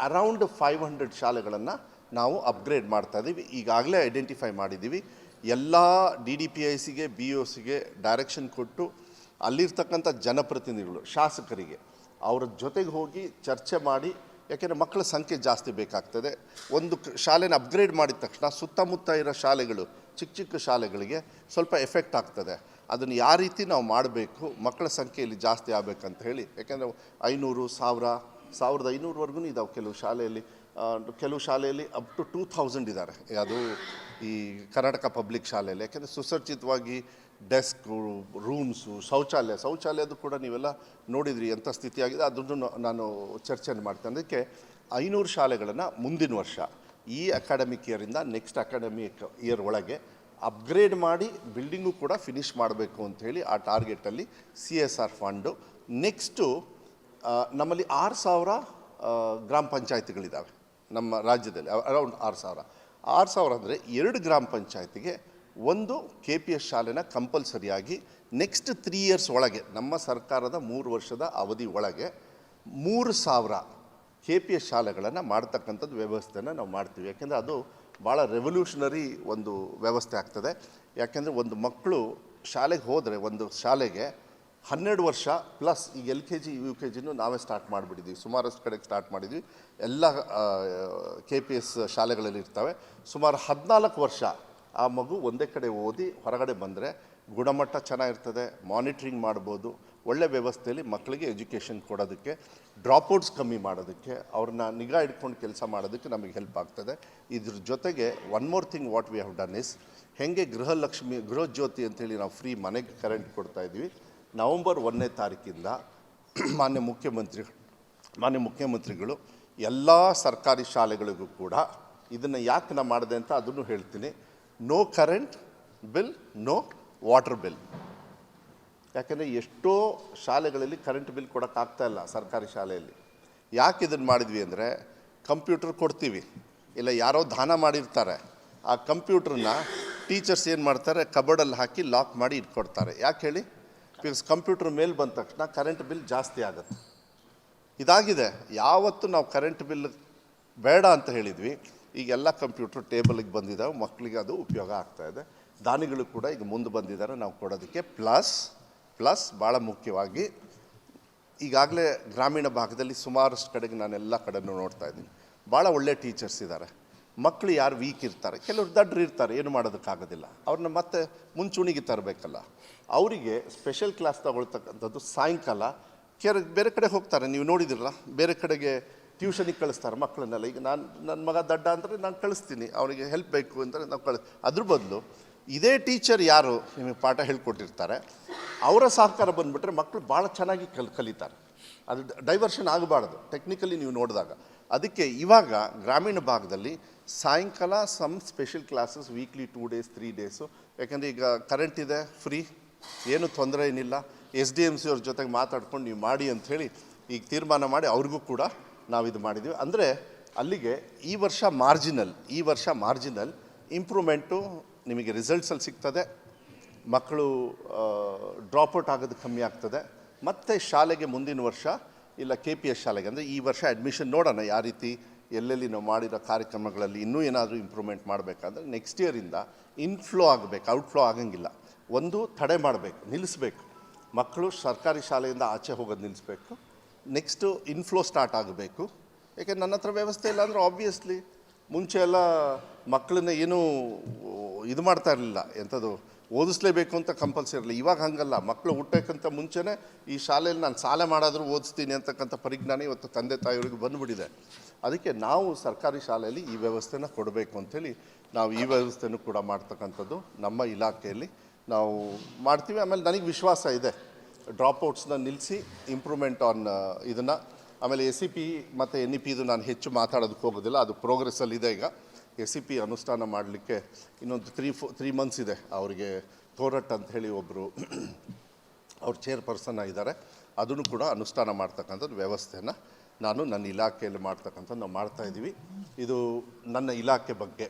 ಅರೌಂಡ್ 500 ಶಾಲೆಗಳನ್ನು ನಾವು ಅಪ್ಗ್ರೇಡ್ ಮಾಡ್ತಾಯಿದ್ದೀವಿ. ಈಗಾಗಲೇ ಐಡೆಂಟಿಫೈ ಮಾಡಿದ್ದೀವಿ. ಎಲ್ಲ DDPICಗೆ BOCಗೆ ಡೈರೆಕ್ಷನ್ ಕೊಟ್ಟು ಅಲ್ಲಿರ್ತಕ್ಕಂಥ ಜನಪ್ರತಿನಿಧಿಗಳು, ಶಾಸಕರಿಗೆ ಅವರ ಜೊತೆಗೆ ಹೋಗಿ ಚರ್ಚೆ ಮಾಡಿ, ಯಾಕೆಂದರೆ ಮಕ್ಕಳ ಸಂಖ್ಯೆ ಜಾಸ್ತಿ ಬೇಕಾಗ್ತದೆ. ಒಂದು ಶಾಲೆನ ಅಪ್ಗ್ರೇಡ್ ಮಾಡಿದ ತಕ್ಷಣ ಸುತ್ತಮುತ್ತ ಇರೋ ಶಾಲೆಗಳು, ಚಿಕ್ಕ ಶಾಲೆಗಳಿಗೆ ಸ್ವಲ್ಪ ಎಫೆಕ್ಟ್ ಆಗ್ತದೆ. ಅದನ್ನು ಯಾವ ರೀತಿ ನಾವು ಮಾಡಬೇಕು, ಮಕ್ಕಳ ಸಂಖ್ಯೆಯಲ್ಲಿ ಜಾಸ್ತಿ ಆಗಬೇಕಂತ ಹೇಳಿ. ಯಾಕೆಂದರೆ 500, 1000, 1500ವರೆಗೂ ಇದ್ದಾವೆ ಕೆಲವು ಶಾಲೆಯಲ್ಲಿ ಅಪ್ ಟು 2000 ಇದ್ದಾರೆ. ಅದು ಈ ಕರ್ನಾಟಕ ಪಬ್ಲಿಕ್ ಶಾಲೆಯಲ್ಲಿ. ಯಾಕೆಂದರೆ ಸುಸಜ್ಜಿತವಾಗಿ ಡೆಸ್ಕು, ರೂಮ್ಸು, ಶೌಚಾಲಯದು ಕೂಡ ನೀವೆಲ್ಲ ನೋಡಿದ್ರಿ ಎಂಥ ಸ್ಥಿತಿಯಾಗಿದೆ. ಅದನ್ನು ನಾನು ಚರ್ಚೆಯನ್ನು ಮಾಡ್ತೇನೆ. ಅದಕ್ಕೆ 500 ಶಾಲೆಗಳನ್ನು ಮುಂದಿನ ವರ್ಷ ಈ ಅಕಾಡೆಮಿಕ್ ಇಯರಿಂದ ನೆಕ್ಸ್ಟ್ ಅಕಾಡೆಮಿಕ್ ಇಯರ್ ಒಳಗೆ ಅಪ್ಗ್ರೇಡ್ ಮಾಡಿ ಬಿಲ್ಡಿಂಗು ಕೂಡ ಫಿನಿಷ್ ಮಾಡಬೇಕು ಅಂಥೇಳಿ ಆ ಟಾರ್ಗೆಟಲ್ಲಿ CSR ಫಂಡು. ನೆಕ್ಸ್ಟು ನಮ್ಮಲ್ಲಿ 6000 ಗ್ರಾಮ ಪಂಚಾಯತಿಗಳಿದ್ದಾವೆ ನಮ್ಮ ರಾಜ್ಯದಲ್ಲಿ, ಅರೌಂಡ್ 6000 ಅಂದರೆ 2 ಗ್ರಾಮ ಪಂಚಾಯತಿಗೆ ಒಂದು KPS ಶಾಲೆನ ಕಂಪಲ್ಸರಿಯಾಗಿ ನೆಕ್ಸ್ಟ್ 3 ಇಯರ್ಸ್ ಒಳಗೆ, ನಮ್ಮ ಸರ್ಕಾರದ 3 ವರ್ಷದ ಅವಧಿ ಒಳಗೆ 3000 KPS ಶಾಲೆಗಳನ್ನು ಮಾಡ್ತಕ್ಕಂಥದ್ದು ವ್ಯವಸ್ಥೆನ ನಾವು ಮಾಡ್ತೀವಿ. ಯಾಕೆಂದರೆ ಅದು ಭಾಳ ರೆವಲ್ಯೂಷನರಿ ಒಂದು ವ್ಯವಸ್ಥೆ ಆಗ್ತದೆ. ಯಾಕೆಂದರೆ ಒಂದು ಮಕ್ಕಳು ಶಾಲೆಗೆ ಹೋದರೆ, ಒಂದು ಶಾಲೆಗೆ 12 ವರ್ಷ ಪ್ಲಸ್, ಈಗ LKG UKGನೂ ನಾವೇ ಸ್ಟಾರ್ಟ್ ಮಾಡಿಬಿಟ್ಟಿದ್ದೀವಿ, ಸುಮಾರಷ್ಟು ಕಡೆಗೆ ಸ್ಟಾರ್ಟ್ ಮಾಡಿದ್ವಿ. ಎಲ್ಲ KPS ಶಾಲೆಗಳಲ್ಲಿ ಇರ್ತವೆ. ಸುಮಾರು 14 ವರ್ಷ ಆ ಮಗು ಒಂದೇ ಕಡೆ ಓದಿ ಹೊರಗಡೆ ಬಂದರೆ ಗುಣಮಟ್ಟ ಚೆನ್ನಾಗಿರ್ತದೆ, ಮಾನಿಟ್ರಿಂಗ್ ಮಾಡ್ಬೋದು. ಒಳ್ಳೆ ವ್ಯವಸ್ಥೆಯಲ್ಲಿ ಮಕ್ಕಳಿಗೆ ಎಜುಕೇಷನ್ ಕೊಡೋದಕ್ಕೆ, ಡ್ರಾಪ್ಔಟ್ಸ್ ಕಮ್ಮಿ ಮಾಡೋದಕ್ಕೆ, ಅವ್ರನ್ನ ನಿಗಾ ಇಟ್ಕೊಂಡು ಕೆಲಸ ಮಾಡೋದಕ್ಕೆ ನಮಗೆ ಹೆಲ್ಪ್ ಆಗ್ತದೆ. ಇದ್ರ ಜೊತೆಗೆ one more thing what we have done is, ಹೇಗೆ ಗೃಹಜ್ಯೋತಿ ಅಂತೇಳಿ ನಾವು ಫ್ರೀ ಮನೆಗೆ ಕರೆಂಟ್ ಕೊಡ್ತಾಯಿದ್ವಿ. ನವಂಬರ್ 1ನೇ ತಾರೀಕಿಂದ ಮಾನ್ಯ ಮುಖ್ಯಮಂತ್ರಿಗಳು ಎಲ್ಲ ಸರ್ಕಾರಿ ಶಾಲೆಗಳಿಗೂ ಕೂಡ ಇದನ್ನು ಯಾಕೆ ನಾನು ಮಾಡಿದೆ ಅಂತ ಅದನ್ನು ಹೇಳ್ತೀನಿ. No current bill, no water bill. ಯಾಕೆಂದರೆ ಎಷ್ಟೋ ಶಾಲೆಗಳಲ್ಲಿ ಕರೆಂಟ್ ಬಿಲ್ ಕೊಡೋಕ್ಕಾಗ್ತಾಯಿಲ್ಲ ಸರ್ಕಾರಿ ಶಾಲೆಯಲ್ಲಿ. ಯಾಕೆ ಇದನ್ನು ಮಾಡಿದ್ವಿ ಅಂದರೆ ಕಂಪ್ಯೂಟರ್ ಕೊಡ್ತೀವಿ, ಇಲ್ಲ ಯಾರೋ ದಾನ ಮಾಡಿರ್ತಾರೆ, ಆ ಕಂಪ್ಯೂಟ್ರನ್ನ ಟೀಚರ್ಸ್ ಏನು ಮಾಡ್ತಾರೆ, ಕಬೋರ್ಡಲ್ಲಿ ಹಾಕಿ ಲಾಕ್ ಮಾಡಿ ಇಟ್ಕೊಡ್ತಾರೆ. ಯಾಕೆ ಹೇಳಿ? ಬಿಕಾಸ್ ಕಂಪ್ಯೂಟ್ರ್ ಮೇಲೆ ಬಂದ ತಕ್ಷಣ ಕರೆಂಟ್ ಬಿಲ್ ಜಾಸ್ತಿ ಆಗುತ್ತೆ. ಇದಾಗಿದೆ. ಯಾವತ್ತು ನಾವು ಕರೆಂಟ್ ಬಿಲ್ ಬೇಡ ಅಂತ ಹೇಳಿದ್ವಿ, ಈಗೆಲ್ಲ ಕಂಪ್ಯೂಟ್ರ್ ಟೇಬಲಿಗೆ ಬಂದಿದ್ದಾವೆ, ಮಕ್ಕಳಿಗೆ ಅದು ಉಪಯೋಗ ಆಗ್ತಾಯಿದೆ. ದಾನಿಗಳು ಕೂಡ ಈಗ ಮುಂದೆ ಬಂದಿದ್ದಾರೆ ನಾವು ಕೊಡೋದಕ್ಕೆ. ಪ್ಲಸ್ ಭಾಳ ಮುಖ್ಯವಾಗಿ ಈಗಾಗಲೇ ಗ್ರಾಮೀಣ ಭಾಗದಲ್ಲಿ ಸುಮಾರಷ್ಟು ಕಡೆಗೆ ನಾನೆಲ್ಲ ಕಡೆನೂ ನೋಡ್ತಾ ಇದ್ದೀನಿ, ಭಾಳ ಒಳ್ಳೆ ಟೀಚರ್ಸ್ ಇದ್ದಾರೆ. ಮಕ್ಕಳು ಯಾರು ವೀಕ್ ಇರ್ತಾರೆ, ಕೆಲವರು ದಡ್ರು ಇರ್ತಾರೆ, ಏನು ಮಾಡೋದಕ್ಕಾಗೋದಿಲ್ಲ, ಅವ್ರನ್ನ ಮತ್ತೆ ಮುಂಚೂಣಿಗೆ ತರಬೇಕಲ್ಲ. ಅವರಿಗೆ ಸ್ಪೆಷಲ್ ಕ್ಲಾಸ್ ತಗೊಳ್ತಕ್ಕಂಥದ್ದು ಸಾಯಂಕಾಲ ಬೇರೆ ಕಡೆ ಹೋಗ್ತಾರೆ. ನೀವು ನೋಡಿದಿರಲ್ಲ, ಬೇರೆ ಕಡೆಗೆ ಟ್ಯೂಷನಿಗೆ ಕಳಿಸ್ತಾರೆ ಮಕ್ಕಳನ್ನೆಲ್ಲ. ಈಗ ನನ್ನ ಮಗ ದಡ್ಡ ಅಂದರೆ ನಾನು ಕಳಿಸ್ತೀನಿ, ಅವನಿಗೆ ಹೆಲ್ಪ್ ಬೇಕು ಅಂದರೆ ನಾವು ಅದ್ರ ಬದಲು ಇದೇ ಟೀಚರ್ ಯಾರು ನಿಮಗೆ ಪಾಠ ಹೇಳ್ಕೊಟ್ಟಿರ್ತಾರೆ ಅವರ ಸಹಕಾರ ಬಂದುಬಿಟ್ರೆ ಮಕ್ಕಳು ಭಾಳ ಚೆನ್ನಾಗಿ ಕಲಿತಾರೆ. ಅದು ಡೈವರ್ಷನ್ ಆಗಬಾರ್ದು ಟೆಕ್ನಿಕಲಿ ನೀವು ನೋಡಿದಾಗ. ಅದಕ್ಕೆ ಇವಾಗ ಗ್ರಾಮೀಣ ಭಾಗದಲ್ಲಿ ಸಾಯಂಕಾಲ some special classes weekly 2 days 3 days. ಯಾಕೆಂದರೆ ಈಗ ಕರೆಂಟ್ ಇದೆ, ಫ್ರೀ, ಏನು ತೊಂದರೆ ಏನಿಲ್ಲ. SDMC ಅವ್ರ ಜೊತೆಗೆ ಮಾತಾಡ್ಕೊಂಡು ನೀವು ಮಾಡಿ ಅಂಥೇಳಿ ಈಗ ತೀರ್ಮಾನ ಮಾಡಿ ಅವ್ರಿಗೂ ಕೂಡ ನಾವು ಇದು ಮಾಡಿದ್ದೀವಿ. ಅಂದರೆ ಅಲ್ಲಿಗೆ ಈ ವರ್ಷ ಮಾರ್ಜಿನಲ್ ಇಂಪ್ರೂವ್ಮೆಂಟು ನಿಮಗೆ ರಿಸಲ್ಟ್ಸಲ್ಲಿ ಸಿಗ್ತದೆ. ಮಕ್ಕಳು ಡ್ರಾಪ್ಔಟ್ ಆಗೋದು ಕಮ್ಮಿ ಆಗ್ತದೆ. ಮತ್ತು ಶಾಲೆಗೆ ಮುಂದಿನ ವರ್ಷ ಇಲ್ಲ KPS ಶಾಲೆಗೆ ಅಂದರೆ ಈ ವರ್ಷ ಅಡ್ಮಿಷನ್ ನೋಡೋಣ ಯಾವ ರೀತಿ ಎಲ್ಲೆಲ್ಲಿ ನಾವು ಮಾಡಿರೋ ಕಾರ್ಯಕ್ರಮಗಳಲ್ಲಿ ಇನ್ನೂ ಏನಾದರೂ ಇಂಪ್ರೂವ್ಮೆಂಟ್ ಮಾಡಬೇಕಾದ್ರೆ ನೆಕ್ಸ್ಟ್ ಇಯರಿಂದ ಇನ್ಫ್ಲೋ ಆಗಬೇಕು, ಔಟ್ಫ್ಲೋ ಆಗಂಗಿಲ್ಲ. ಒಂದು ತಡೆ ಮಾಡಬೇಕು, ನಿಲ್ಲಿಸಬೇಕು. ಮಕ್ಕಳು ಸರ್ಕಾರಿ ಶಾಲೆಯಿಂದ ಆಚೆ ಹೋಗೋದು ನಿಲ್ಲಿಸಬೇಕು. ನೆಕ್ಸ್ಟು ಇನ್ಫ್ಲೋ ಸ್ಟಾರ್ಟ್ ಆಗಬೇಕು. ಯಾಕೆಂದ್ರೆ ನನ್ನ ಹತ್ರ ವ್ಯವಸ್ಥೆ ಇಲ್ಲ ಅಂದರೆ ಆಬ್ವಿಯಸ್ಲಿ ಮುಂಚೆ ಎಲ್ಲ ಮಕ್ಕಳನ್ನ ಏನೂ ಇದು ಮಾಡ್ತಾ ಇರಲಿಲ್ಲ, ಎಂಥದ್ದು ಓದಿಸ್ಲೇಬೇಕು ಅಂತ ಕಂಪಲ್ಸರಿ ಇರಲಿಲ್ಲ. ಇವಾಗ ಹಾಗಲ್ಲ, ಮಕ್ಕಳು ಹುಟ್ಟೋಕ್ಕಂತ ಮುಂಚೆನೇ ಈ ಶಾಲೆಯಲ್ಲಿ ನಾನು ಸಾಲ ಮಾಡಾದರೂ ಓದಿಸ್ತೀನಿ ಅಂತಕ್ಕಂಥ ಪರಿಜ್ಞಾನ ಇವತ್ತು ತಂದೆ ತಾಯಿಯವರಿಗೆ ಬಂದುಬಿಟ್ಟಿದೆ. ಅದಕ್ಕೆ ನಾವು ಸರ್ಕಾರಿ ಶಾಲೆಯಲ್ಲಿ ಈ ವ್ಯವಸ್ಥೆನ ಕೊಡಬೇಕು ಅಂಥೇಳಿ ನಾವು ಈ ವ್ಯವಸ್ಥೆನೂ ಕೂಡ ಮಾಡ್ತಕ್ಕಂಥದ್ದು ನಮ್ಮ ಇಲಾಖೆಯಲ್ಲಿ ನಾವು ಮಾಡ್ತೀವಿ. ಆಮೇಲೆ ನನಗೆ ವಿಶ್ವಾಸ ಇದೆ, ಡ್ರಾಪ್ಔಟ್ಸ್ನ ನಿಲ್ಲಿಸಿ ಇಂಪ್ರೂವ್ಮೆಂಟ್ ಆನ್ ಇದನ್ನು. ಆಮೇಲೆ SEP ಮತ್ತು NEP ಇದು ನಾನು ಹೆಚ್ಚು ಮಾತಾಡೋದಕ್ಕೆ ಹೋಗೋದಿಲ್ಲ, ಅದು ಪ್ರೋಗ್ರೆಸ್ಸಲ್ಲಿದೆ. ಈಗ SEP ಅನುಷ್ಠಾನ ಮಾಡಲಿಕ್ಕೆ ಇನ್ನೊಂದು 3 months ಇದೆ. ಅವರಿಗೆ ತೋರಟ್ ಅಂತ ಹೇಳಿ ಒಬ್ಬರು ಅವ್ರ ಚೇರ್ಪರ್ಸನ್ ಇದ್ದಾರೆ, ಅದನ್ನು ಕೂಡ ಅನುಷ್ಠಾನ ಮಾಡ್ತಕ್ಕಂಥದ್ದು ವ್ಯವಸ್ಥೆಯನ್ನು ನಾನು ನನ್ನ ಇಲಾಖೆಯಲ್ಲಿ ಮಾಡ್ತಕ್ಕಂಥದ್ದು ನಾವು ಮಾಡ್ತಾಯಿದ್ದೀವಿ. ಇದು ನನ್ನ ಇಲಾಖೆ ಬಗ್ಗೆ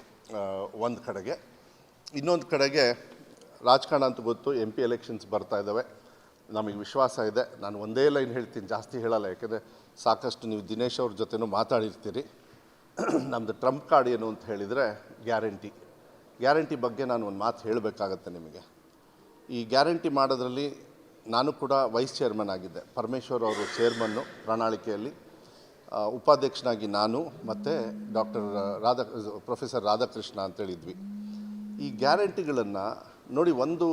ಒಂದು ಕಡೆಗೆ. ಇನ್ನೊಂದು ಕಡೆಗೆ ರಾಜಕಾರಣ ಅಂತ ಗೊತ್ತು, MP ಎಲೆಕ್ಷನ್ಸ್ ಬರ್ತಾ ಇದ್ದಾವೆ. ನಮಗೆ ವಿಶ್ವಾಸ ಇದೆ. ನಾನು ಒಂದೇ ಲೈನ್ ಹೇಳ್ತೀನಿ, ಜಾಸ್ತಿ ಹೇಳಲ್ಲ, ಯಾಕೆಂದರೆ ಸಾಕಷ್ಟು ನೀವು ದಿನೇಶ್ ಅವ್ರ ಜೊತೆನೂ ಮಾತಾಡಿರ್ತೀರಿ. ನಮ್ಮದು ಟ್ರಂಪ್ ಕಾರ್ಡ್ ಏನು ಅಂತ ಹೇಳಿದರೆ ಗ್ಯಾರಂಟಿ ಬಗ್ಗೆ ನಾನು ಒಂದು ಮಾತು ಹೇಳಬೇಕಾಗತ್ತೆ ನಿಮಗೆ. ಈ ಗ್ಯಾರಂಟಿ ಮಾಡೋದ್ರಲ್ಲಿ ನಾನು ಕೂಡ ವೈಸ್ ಚೇರ್ಮನ್ ಆಗಿದ್ದೆ. ಪರಮೇಶ್ವರ್ ಅವರು ಚೇರ್ಮನ್ನು ಪ್ರಣಾಳಿಕೆಯಲ್ಲಿ, ಉಪಾಧ್ಯಕ್ಷನಾಗಿ ನಾನು ಮತ್ತು ಪ್ರೊಫೆಸರ್ ರಾಧಾಕೃಷ್ಣ ಅಂತೇಳಿದ್ವಿ. ಈ ಗ್ಯಾರಂಟಿಗಳನ್ನು ನೋಡಿ, ಒಂದು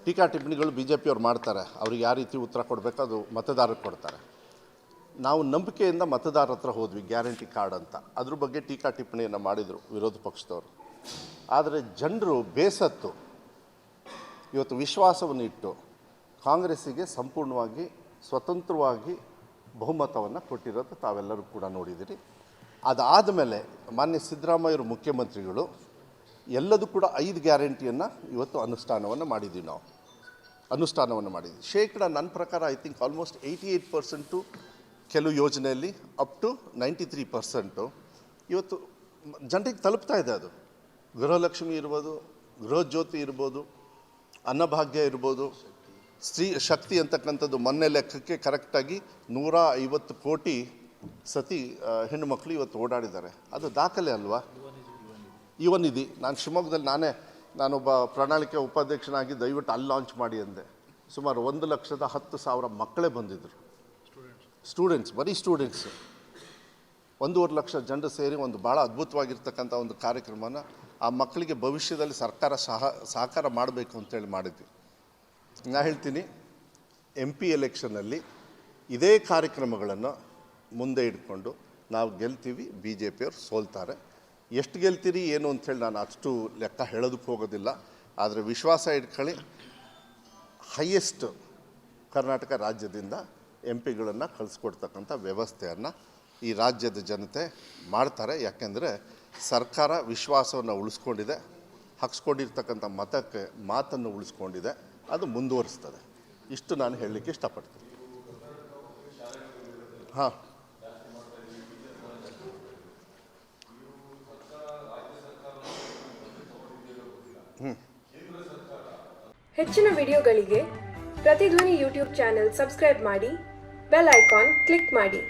ಟೀಕಾ ಟಿಪ್ಪಣಿಗಳು BJP ಅವ್ರು ಮಾಡ್ತಾರೆ, ಅವ್ರಿಗೆ ಯಾವ ರೀತಿ ಉತ್ತರ ಕೊಡಬೇಕು ಅದು ಮತದಾರರಿಗೆ ಕೊಡ್ತಾರೆ. ನಾವು ನಂಬಿಕೆಯಿಂದ ಮತದಾರರ ಹತ್ರ ಹೋದ್ವಿ ಗ್ಯಾರಂಟಿ ಕಾರ್ಡ್ ಅಂತ, ಅದ್ರ ಬಗ್ಗೆ ಟೀಕಾ ಟಿಪ್ಪಣಿಯನ್ನು ಮಾಡಿದರು ವಿರೋಧ ಪಕ್ಷದವರು. ಆದರೆ ಜನರು ಬೇಸತ್ತು ಇವತ್ತು ವಿಶ್ವಾಸವನ್ನು ಇಟ್ಟು ಕಾಂಗ್ರೆಸ್ಸಿಗೆ ಸಂಪೂರ್ಣವಾಗಿ ಸ್ವತಂತ್ರವಾಗಿ ಬಹುಮತವನ್ನು ಕೊಟ್ಟಿರೋದು ತಾವೆಲ್ಲರೂ ಕೂಡ ನೋಡಿದ್ದೀರಿ. ಅದಾದ ಮೇಲೆ ಮಾನ್ಯ ಸಿದ್ದರಾಮಯ್ಯರು ಮುಖ್ಯಮಂತ್ರಿಗಳು ಎಲ್ಲದೂ ಕೂಡ 5 ಗ್ಯಾರಂಟಿಯನ್ನು ಇವತ್ತು ಅನುಷ್ಠಾನವನ್ನು ಮಾಡಿದ್ದೀವಿ. ಶೇಕಡ ನನ್ನ ಪ್ರಕಾರ ಐ ಥಿಂಕ್ ಆಲ್ಮೋಸ್ಟ್ 88% ಕೆಲವು ಯೋಜನೆಯಲ್ಲಿ ಅಪ್ ಟು 93% ಇವತ್ತು ಜನರಿಗೆ ತಲುಪ್ತಾ ಇದೆ. ಅದು ಗೃಹಲಕ್ಷ್ಮಿ ಇರ್ಬೋದು, ಗೃಹ ಜ್ಯೋತಿ ಇರ್ಬೋದು, ಅನ್ನಭಾಗ್ಯ ಇರ್ಬೋದು, ಸ್ತ್ರೀ ಶಕ್ತಿ ಅಂತಕ್ಕಂಥದ್ದು ಮೊನ್ನೆ ಲೆಕ್ಕಕ್ಕೆ ಕರೆಕ್ಟಾಗಿ 150 ಕೋಟಿ ಸತಿ ಹೆಣ್ಣುಮಕ್ಕಳು ಇವತ್ತು ಓಡಾಡಿದ್ದಾರೆ. ಅದು ದಾಖಲೆ ಅಲ್ವಾ? ಯುವ ನಿಧಿ ನಾನು ಶಿವಮೊಗ್ಗದಲ್ಲಿ ನಾನೊಬ್ಬ ಪ್ರಣಾಳಿಕೆ ಉಪಾಧ್ಯಕ್ಷನಾಗಿ ದಯವಿಟ್ಟು ಅಲ್ಲಿ ಲಾಂಚ್ ಮಾಡಿ ಅಂದೆ. ಸುಮಾರು 1,10,000 ಮಕ್ಕಳೇ ಬಂದಿದ್ದರು. ಬರೀ ಸ್ಟೂಡೆಂಟ್ಸು 1.5 ಲಕ್ಷ ಜನರು ಸೇರಿ ಒಂದು ಭಾಳ ಅದ್ಭುತವಾಗಿರ್ತಕ್ಕಂಥ ಒಂದು ಕಾರ್ಯಕ್ರಮನ ಆ ಮಕ್ಕಳಿಗೆ ಭವಿಷ್ಯದಲ್ಲಿ ಸರ್ಕಾರ ಸಹಕಾರ ಮಾಡಬೇಕು ಅಂತೇಳಿ ಮಾಡಿದ್ವಿ. ನಾನು ಹೇಳ್ತೀನಿ, MP ಎಲೆಕ್ಷನ್ನಲ್ಲಿ ಇದೇ ಕಾರ್ಯಕ್ರಮಗಳನ್ನು ಮುಂದೆ ಇಟ್ಕೊಂಡು ನಾವು ಗೆಲ್ತೀವಿ, BJP ಅವ್ರು ಸೋಲ್ತಾರೆ. ಎಷ್ಟು ಗೆಲ್ತೀರಿ ಏನು ಅಂಥೇಳಿ ನಾನು ಅಷ್ಟು ಲೆಕ್ಕ ಹೇಳೋದಕ್ಕೆ ಹೋಗೋದಿಲ್ಲ. ಆದರೆ ವಿಶ್ವಾಸ ಇಟ್ಕೊಳ್ಳಿ, ಹೈಯೆಸ್ಟ್ ಕರ್ನಾಟಕ ರಾಜ್ಯದಿಂದ MP ಗಳನ್ನು ಕಳಿಸ್ಕೊಡ್ತಕ್ಕಂಥ ವ್ಯವಸ್ಥೆಯನ್ನು ಈ ರಾಜ್ಯದ ಜನತೆ ಮಾಡ್ತಾರೆ. ಯಾಕೆಂದರೆ ಸರ್ಕಾರ ವಿಶ್ವಾಸವನ್ನು ಉಳಿಸ್ಕೊಂಡಿದೆ, ಹಾಕ್ಸ್ಕೊಂಡಿರ್ತಕ್ಕಂಥ ಮಾತನ್ನು ಉಳಿಸ್ಕೊಂಡಿದೆ, ಅದು ಮುಂದುವರಿಸ್ತದೆ. ಇಷ್ಟು ನಾನು ಹೇಳಲಿಕ್ಕೆ ಇಷ್ಟಪಡ್ತೀನಿ. ಹಾಂ, ಹೆಚ್ಚಿನ ವಿಡಿಯೋಗಳಿಗೆ ಪ್ರತಿಧ್ವನಿ ಯೂಟ್ಯೂಬ್ ಚಾನೆಲ್ ಸಬ್ಸ್ಕ್ರೈಬ್ ಮಾಡಿ, ಬೆಲ್ ಐಕಾನ್ ಕ್ಲಿಕ್ ಮಾಡಿ.